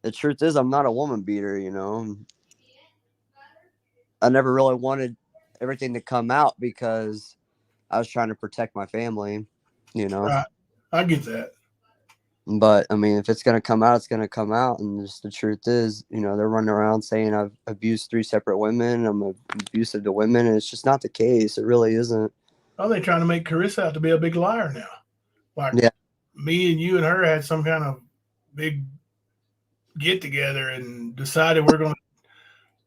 the truth is, I'm not a woman beater. I never really wanted everything to come out because I was trying to protect my family. Right. I get that. But I mean, if it's gonna come out, it's gonna come out. And just the truth is, they're running around saying I've abused 3 separate women. I'm abusive to women, and it's just not the case. It really isn't. Oh, they're trying to make Carissa out to be a big liar now. Like Yeah. me and you and her had some kind of big get together and decided we're going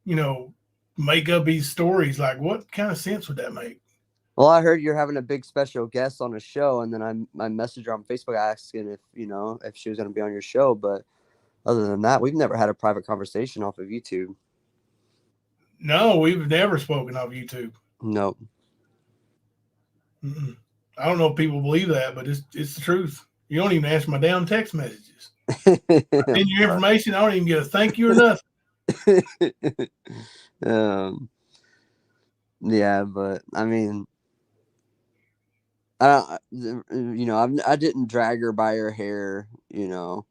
to, make up these stories. Like, what kind of sense would that make? Well, I heard you're having a big special guest on a show, and then I messaged her on Facebook asking if she was going to be on your show. But other than that, we've never had a private conversation off of YouTube. No, we've never spoken of YouTube. No. Mm-mm. I don't know if people believe that, but it's the truth. You don't even answer my damn text messages. In your information, I don't even get a thank you or nothing. Yeah, but I mean, I didn't drag her by her hair, and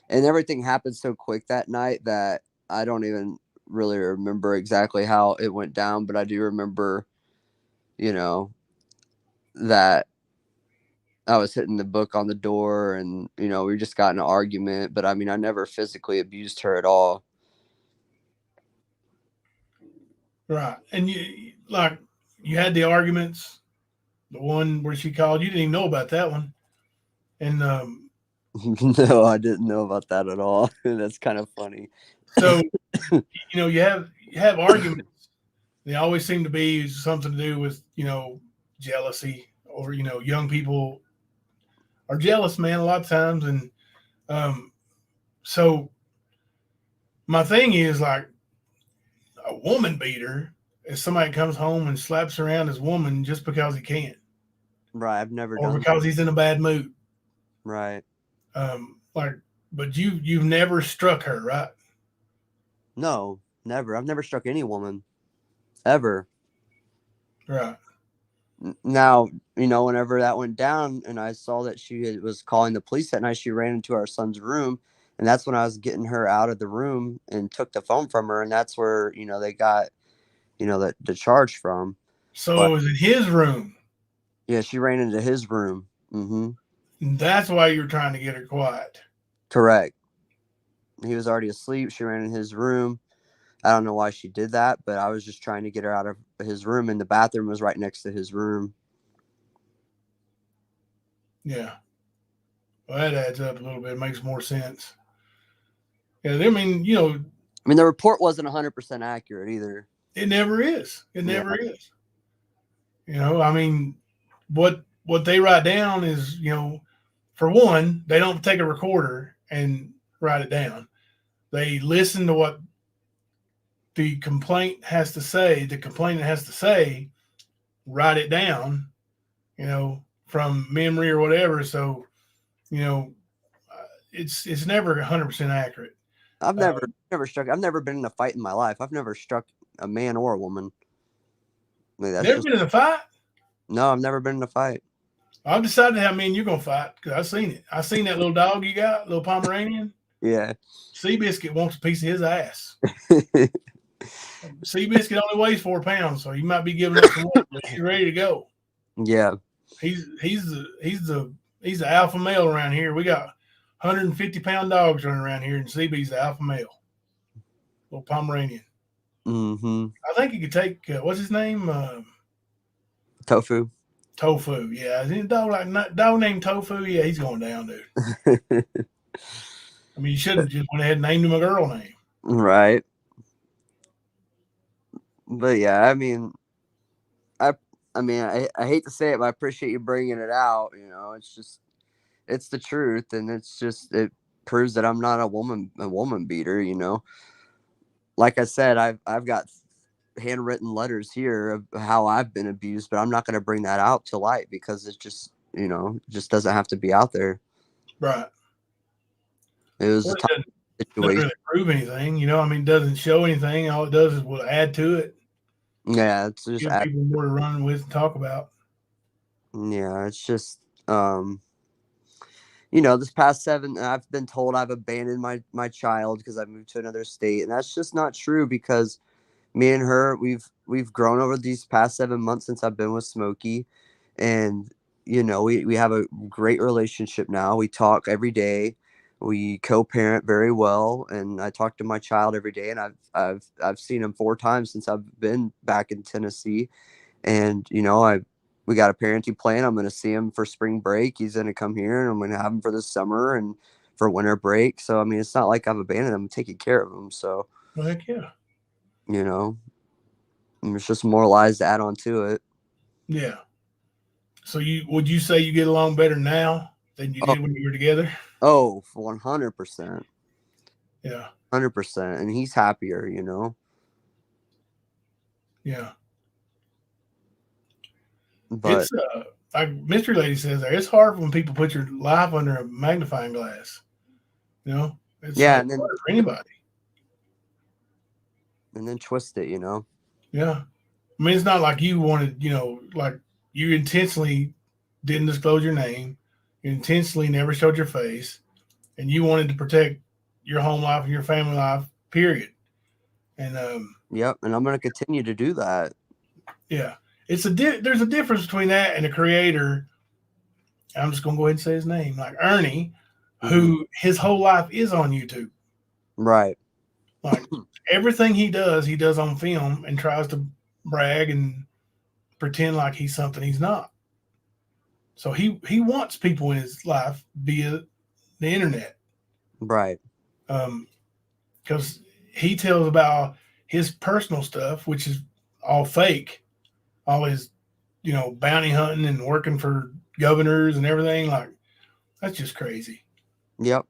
everything happened so quick that night that I don't even really remember exactly how it went down, but I do remember, that I was hitting the book on the door and, we just got in an argument, but I mean, I never physically abused her at all. Right. And you had the arguments, the one where she called, you didn't even know about that one. And No, I didn't know about that at all. That's kind of funny. so, you have arguments. They always seem to be something to do with, jealousy or, young people are jealous, man, a lot of times. And so my thing is like a woman beater is somebody that comes home and slaps around his woman just because he can. Right. I've never Or done because that. he's in a bad mood. Right. But you've never struck her, right? No, never. I've never struck any woman ever. Right. Now, whenever that went down and I saw that she was calling the police that night, she ran into our son's room. And that's when I was getting her out of the room and took the phone from her. And that's where, they got, the charge from. So But, it was in his room. yeah, she ran into his room. Mm-hmm. And that's why you're trying to get her quiet. Correct. He was already asleep. She ran in his room. I don't know why she did that, but I was just trying to get her out of his room, and the bathroom was right next to his room. Yeah. Well, that adds up a little bit. It makes more sense. Yeah, I mean, the report wasn't 100% accurate either. it never is. It never is. I mean, what they write down is, for one, they don't take a recorder and write it down. They listen to what the complainant has to say, write it down, from memory or whatever. So, it's never 100% accurate. I've never been in a fight in my life. I've never struck a man or a woman. Like, Never been in a fight? No, I've never been in a fight. I've decided how me and you're gonna fight because I've seen it. I've seen that little dog you got, little Pomeranian. Yeah. Seabiscuit wants a piece of his ass. Seabiscuit only weighs 4 pounds, so you might be giving up some weight, but he's ready to go. Yeah. He's the alpha male around here. We got 150-pound dogs running around here, and CB's the alpha male. Little Pomeranian. Mm-hmm. I think he could take what's his name? Tofu. Tofu. Yeah, is it a dog named Tofu? Yeah, he's going down, dude. I mean, you shouldn't just went ahead and named him a girl name. Right. But yeah, I mean, I hate to say it, but I appreciate you bringing it out. You know, it's the truth, and it proves that I'm not a woman beater. You know, like I said, I've got handwritten letters here of how I've been abused, but I'm not going to bring that out to light because it just doesn't have to be out there. Right. It was a tough situation. Doesn't really prove anything, you know. I mean, it doesn't show anything. All it does is will add to it. Yeah, it's just give people more to run with and talk about. Yeah, it's just you know, this past 7, I've been told I've abandoned my child because I moved to another state, and that's just not true because me and her, we've grown over these past 7 months since I've been with Smokey, and you know, we have a great relationship now. We talk every day. We co-parent very well, and I talk to my child every day, and I've seen him 4 times since I've been back in Tennessee. And you know, we got a parenting plan. I'm going to see him for spring break. He's going to come here, and I'm going to have him for the summer and for winter break. So I mean, it's not like I've abandoned him. I'm taking care of him. So well, heck yeah. You know, it's just more lies to add on to it. Yeah. So would you say you get along better now than you did when you were together? Oh, 100%. Yeah. 100%. And he's happier, you know? Yeah. But it's like Mystery Lady says there, it's hard when people put your life under a magnifying glass. You know? It's and then, hard for anybody. And then twist it, you know? Yeah. I mean, it's not like you wanted, you know, like you intentionally didn't disclose your name. You intentionally never showed your face. And you wanted to protect your home life and your family life, period. And yep, and I'm going to continue to do that. Yeah. There's a difference between that and a creator. I'm just going to go ahead and say his name, like Ernie, who his whole life is on YouTube. Right. Like everything he does on film and tries to brag and pretend like he's something he's not. So he wants people in his life via the internet. Right. Because he tells about his personal stuff, which is all fake, all his, you know, bounty hunting and working for governors and everything. Like, that's just crazy. Yep,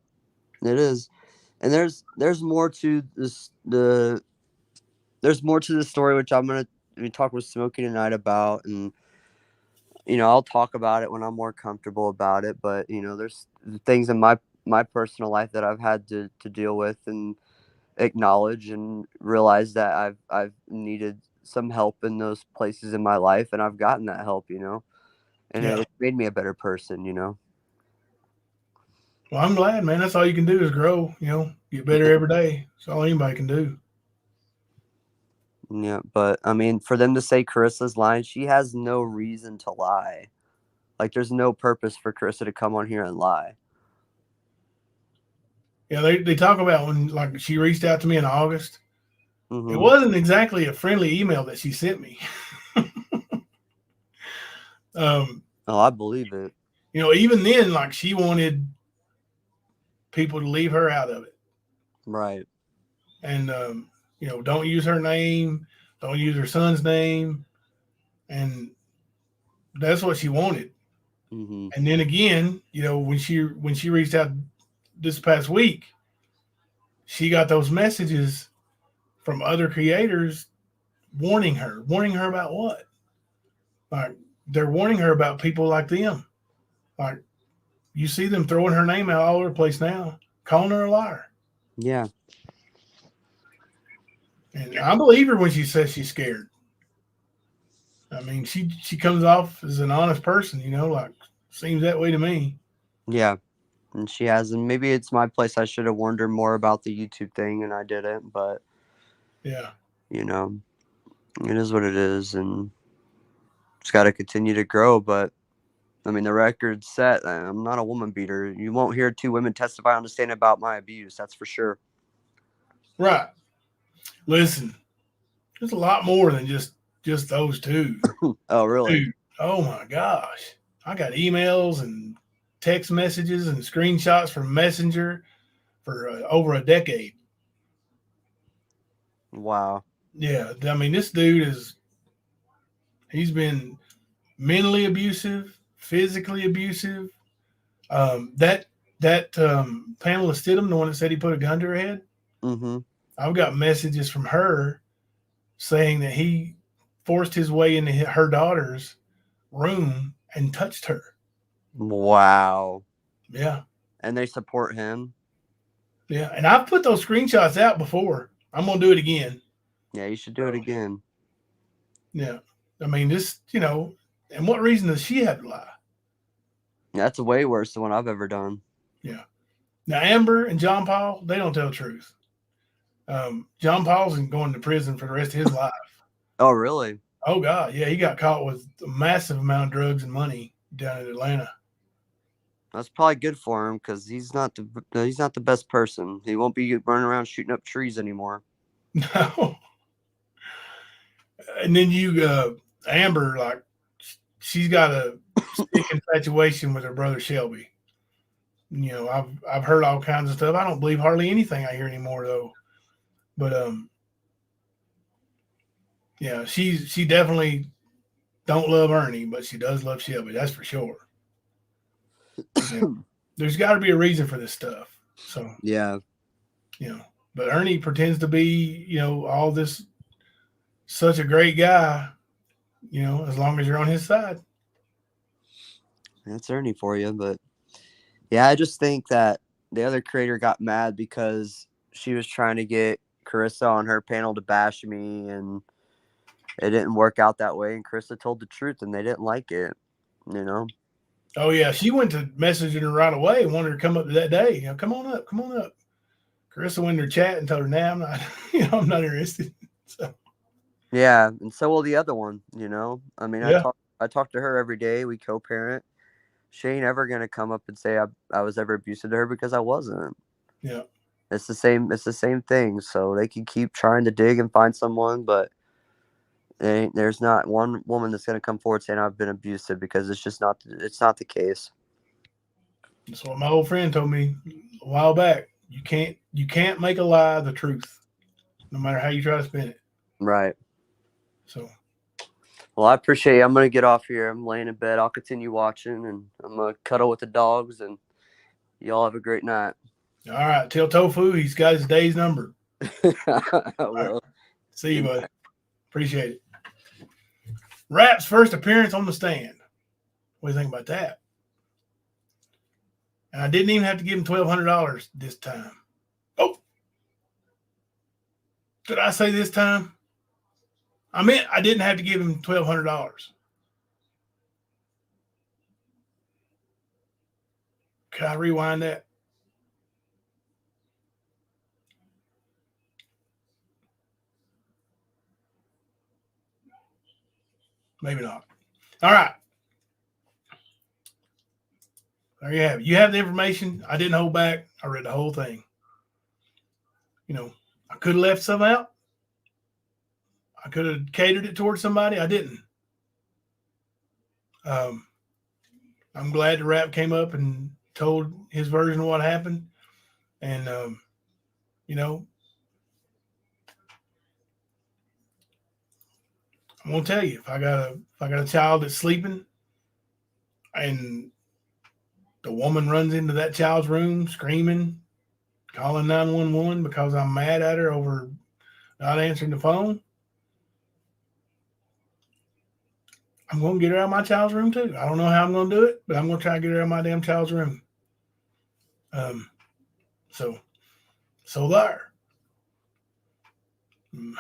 it is. And there's more to this. There's more to the story, which I'm going to talk with Smokey tonight about. And, you know, I'll talk about it when I'm more comfortable about it. But, you know, there's things in my personal life that I've had to deal with and acknowledge and realize that I've needed some help in those places in my life, and I've gotten that help, you know, and it made me a better person, you know. Well, I'm glad, man. That's all you can do is grow, you know, get better every day. That's all anybody can do. Yeah, but I mean, for them to say Carissa's lying, she has no reason to lie. Like, there's no purpose for Carissa to come on here and lie. Yeah, they talk about when, like, she reached out to me in August. It wasn't exactly a friendly email that she sent me. I believe it. You know, even then, like, she wanted people to leave her out of it. Right. And, you know, don't use her name. Don't use her son's name. And that's what she wanted. Mm-hmm. And then again, you know, when she reached out this past week, she got those messages from other creators warning her about what? Like, they're warning her about people like them. Like, you see them throwing her name out all over the place now, calling her a liar. Yeah. And I believe her when she says she's scared. I mean, she comes off as an honest person, like seems that way to me. Yeah. And she hasn't. Maybe it's my place. I should have warned her more about the YouTube thing, and I didn't. But yeah, it is what it is, and it's got to continue to grow. But I mean, the record's set. I'm not a woman beater. You won't hear 2 women testify on the stand about my abuse. That's for sure. right. Listen, there's a lot more than just those 2. Oh, really? Dude, oh my gosh, I got emails and text messages and screenshots from Messenger for over a decade. Wow. Yeah, I mean, this dude he's been mentally abusive, physically abusive. That Pamela Stidham, the one that said he put a gun to her head, Mm-hmm. I've got messages from her saying that he forced his way into her daughter's room and touched her. Wow. Yeah. And they support him. Yeah, and I've put those screenshots out before. I'm gonna do it again. Yeah, you should do it again. Yeah, I mean, this, and what reason does she have to lie? That's way worse than what I've ever done. Yeah. Now Amber and John Paul, they don't tell the truth. John Paul's going to prison for the rest of his life. Oh, really? Oh God, yeah, he got caught with a massive amount of drugs and money down in Atlanta. That's probably good for him because he's not the best person. He won't be running around shooting up trees anymore. No. And then Amber, like, she's got a sick infatuation with her brother Shelby. I've heard all kinds of stuff. I don't believe hardly anything I hear anymore though. But yeah, she definitely don't love Ernie, but she does love Shelby. That's for sure. There's got to be a reason for this stuff. So yeah, but Ernie pretends to be, all this, such a great guy, as long as you're on his side. That's Ernie for you. But yeah, I just think that the other creator got mad because she was trying to get Carissa on her panel to bash me, and it didn't work out that way. And Carissa told the truth, and they didn't like it. Oh yeah, she went to messaging her right away, wanted her to come up that day. Come on up. Carissa went in her chat and told her, "Nah, I'm not. I'm not interested." So. Yeah, and so will the other one. I mean, yeah. I talk to her every day. We co-parent. She ain't ever gonna come up and say I was ever abusive to her because I wasn't. Yeah. It's the same. It's the same thing. So they can keep trying to dig and find someone, but there's not one woman that's gonna come forward saying I've been abusive because it's just not. It's not the case. That's what my old friend told me a while back. You can't make a lie the truth, no matter how you try to spin it. Right. So. Well, I appreciate you. I'm gonna get off here. I'm laying in bed. I'll continue watching, and I'm gonna cuddle with the dogs. And y'all have a great night. All right. Tell Tofu he's got his day's number. Well, see you, buddy. Appreciate it. wRAP's first appearance on the stand. What do you think about that? And I didn't even have to give him $1,200 this time. Oh, did I say this time? I meant I didn't have to give him $1,200. Can I rewind that? Maybe not. All right. There you have it. You have the information. I didn't hold back. I read the whole thing. I could have left some out. I could have catered it towards somebody. I didn't. I'm glad the wRAP came up and told his version of what happened. And, I'm going to tell you, if I got a child that's sleeping and the woman runs into that child's room screaming, calling 911 because I'm mad at her over not answering the phone, I'm going to get her out of my child's room too. I don't know how I'm going to do it, but I'm going to try to get her out of my damn child's room. So there.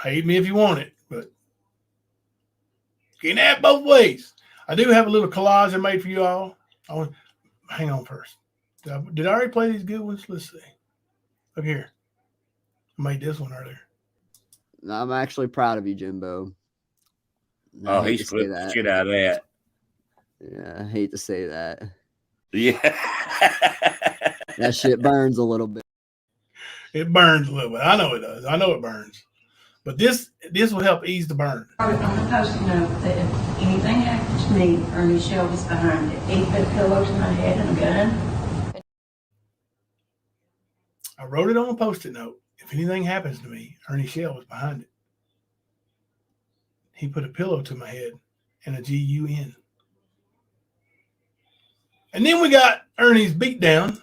Hate me if you want it, but can't have both ways. I do have a little collage I made for you all. Hang on first. Did I already play these good ones? Let's see. Look here. I made this one earlier. I'm actually proud of you, Jimbo. Oh, he's flipped the shit out of that. Yeah, I hate to say that. Yeah. That shit burns a little bit. It burns a little bit. I know it does. I know it burns. But this will help ease the burn. On the post note that if anything happens to me, Ernie Shelby's behind it. He put a pillow to my head and a gun. I wrote it on a post-it note. If anything happens to me, Ernie Shell was behind it. He put a pillow to my head and a GUN. And then we got Ernie's beatdown.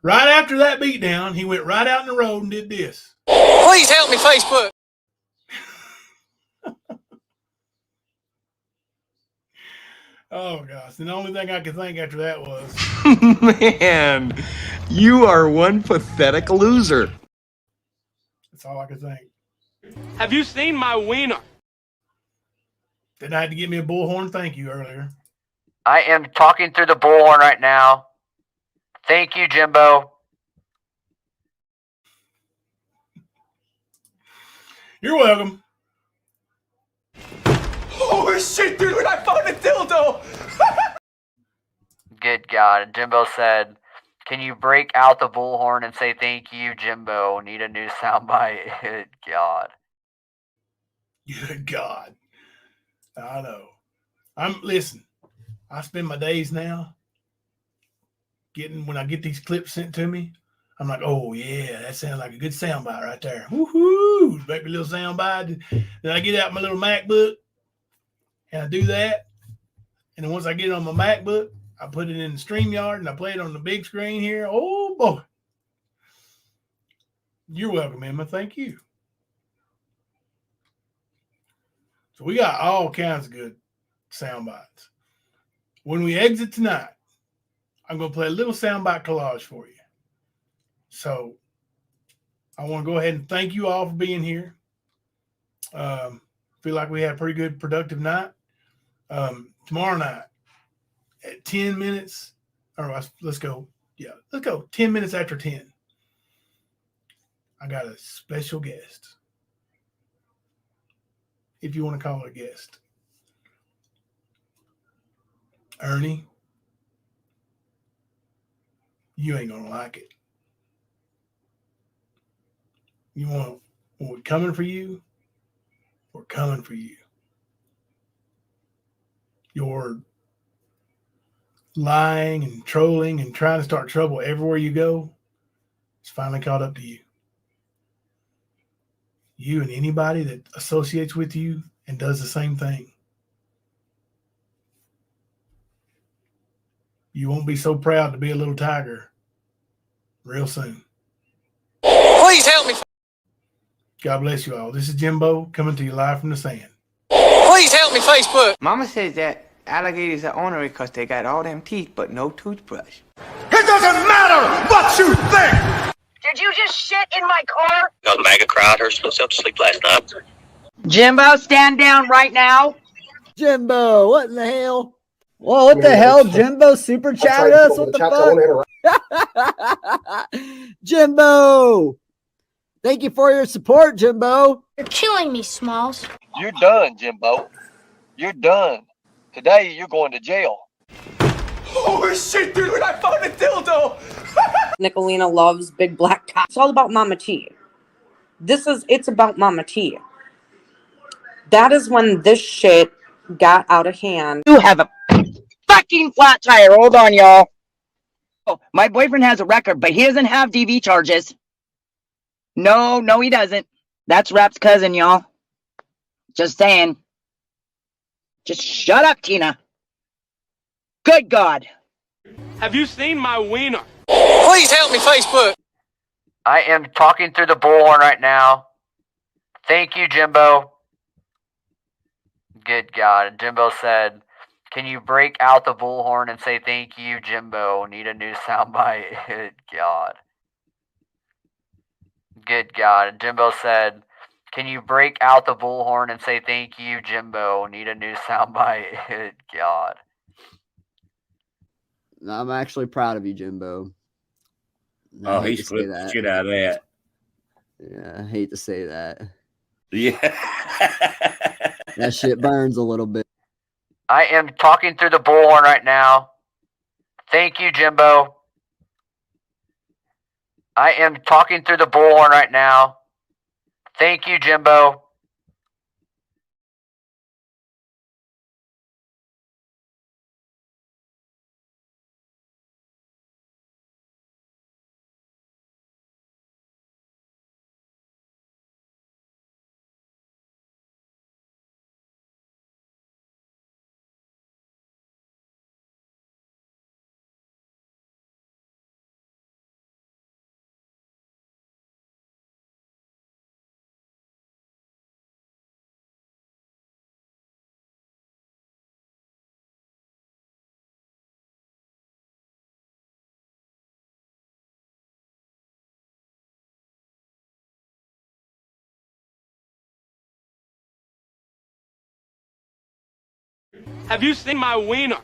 Right after that beatdown, he went right out in the road and did this. Please help me, Facebook. Oh, gosh. And the only thing I could think after that was... Man, you are one pathetic loser. That's all I could think. Have you seen my wiener? Then I had to give me a bullhorn thank you earlier. I am talking through the bullhorn right now. Thank you, Jimbo. You're welcome. Oh shit, dude, I found a dildo! Good God. Jimbo said, can you break out the bullhorn and say thank you, Jimbo? Need a new soundbite. Good God. Good God. I know. Listen, I spend my days now when I get these clips sent to me, I'm like, oh yeah, that sounds like a good soundbite right there. Woohoo! Make me a little soundbite. Then I get out my little MacBook and I do that. And then once I get it on my MacBook, I put it in the StreamYard and I play it on the big screen here. Oh boy. You're welcome, Emma. Thank you. So we got all kinds of good sound bites. When we exit tonight, I'm going to play a little soundbite collage for you. So I want to go ahead and thank you all for being here. Feel like we had a pretty good productive night. Tomorrow night at 10 minutes, or let's go. Yeah, let's go 10 minutes after 10. I got a special guest, if you want to call it a guest. Ernie, you ain't going to like it. You want, when we're coming for you, we're coming for you. Your lying and trolling and trying to start trouble everywhere you go, it's finally caught up to you. You and anybody that associates with you and does the same thing. You won't be so proud to be a little tiger real soon. Please help me. God bless you all. This is Jimbo coming to you live from the sand. Please help me, Facebook. Mama says that alligators are ornery because they got all them teeth but no toothbrush. It doesn't matter what you think. Did you just shit in my car? No, the MAGA crowd heard supposed to sleep last night. Jimbo, stand down right now. Jimbo, what in the hell? Whoa, what the hell? Jimbo super chatted us? What the fuck? Jimbo! Thank you for your support, Jimbo. You're killing me, Smalls. You're done, Jimbo. You're done. Today, you're going to jail. Oh shit, dude, I found a dildo! Nicolina loves big black cock. It's all about MamaT. It's about MamaT. That is when this shit got out of hand. You have a fucking flat tire. Hold on, y'all. Oh, my boyfriend has a record, but he doesn't have DV charges. No, he doesn't. That's wRAP's cousin, y'all. Just saying. Just shut up, Tina. Good God. Have you seen my wiener? Please help me, Facebook. I am talking through the bullhorn right now. Thank you, Jimbo. Good God. Jimbo said, can you break out the bullhorn and say thank you, Jimbo? Need a new soundbite. Good God. Good God. Jimbo said, can you break out the bullhorn and say thank you, Jimbo? Need a new soundbite. Good God. I'm actually proud of you, Jimbo. Oh, he's flipped the shit out of that. Yeah, I hate to say that. Yeah. That shit burns a little bit. I am talking through the bullhorn right now. Thank you, Jimbo. I am talking through the bullhorn right now. Thank you, Jimbo. Have you seen my wiener?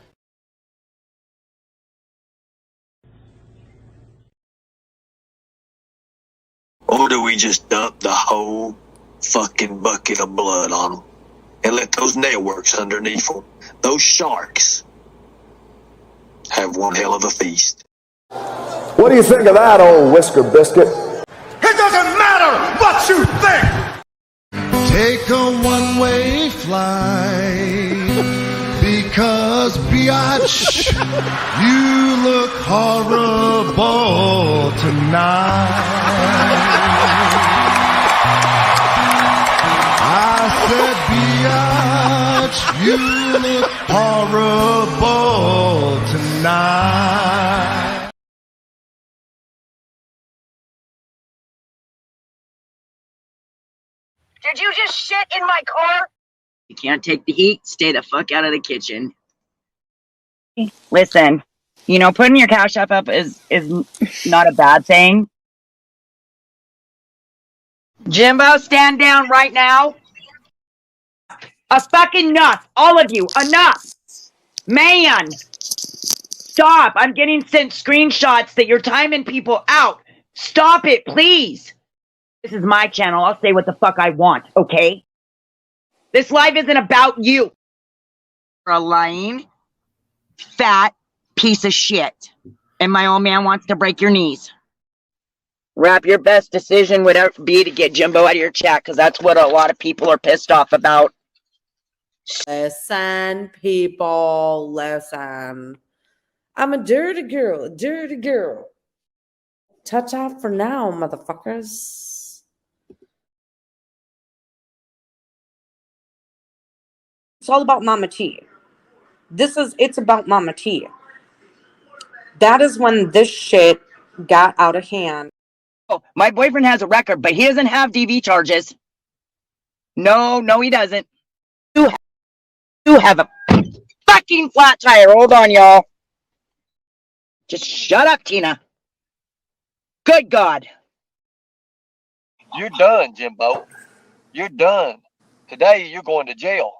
Or do we just dump the whole fucking bucket of blood on them and let those networks underneath them, those sharks, have one hell of a feast? What do you think of that, old Whisker Biscuit? It doesn't matter what you think! Take a one-way flight because, biatch, you look horrible tonight. I said, biatch, you look horrible tonight. Did you just shit in my car? You can't take the heat. Stay the fuck out of the kitchen. Listen, you know, putting your Cash App up is not a bad thing. Jimbo, stand down right now. A fucking enough. All of you, enough. Man. Stop. I'm getting sent screenshots that you're timing people out. Stop it, please. This is my channel. I'll say what the fuck I want, okay? This live isn't about you. You're a lying, fat piece of shit. And my old man wants to break your knees. wRAP, your best decision would be to get Jimbo out of your chat, because that's what a lot of people are pissed off about. Listen, people, listen. I'm a dirty girl, dirty girl. Touch out for now, motherfuckers. It's all about MamaT. It's about MamaT. That is when this shit got out of hand. Oh, my boyfriend has a record, but he doesn't have DV charges. No, he doesn't. You have a fucking flat tire. Hold on, y'all. Just shut up, Tina. Good God. You're done, Jimbo. You're done. Today, you're going to jail.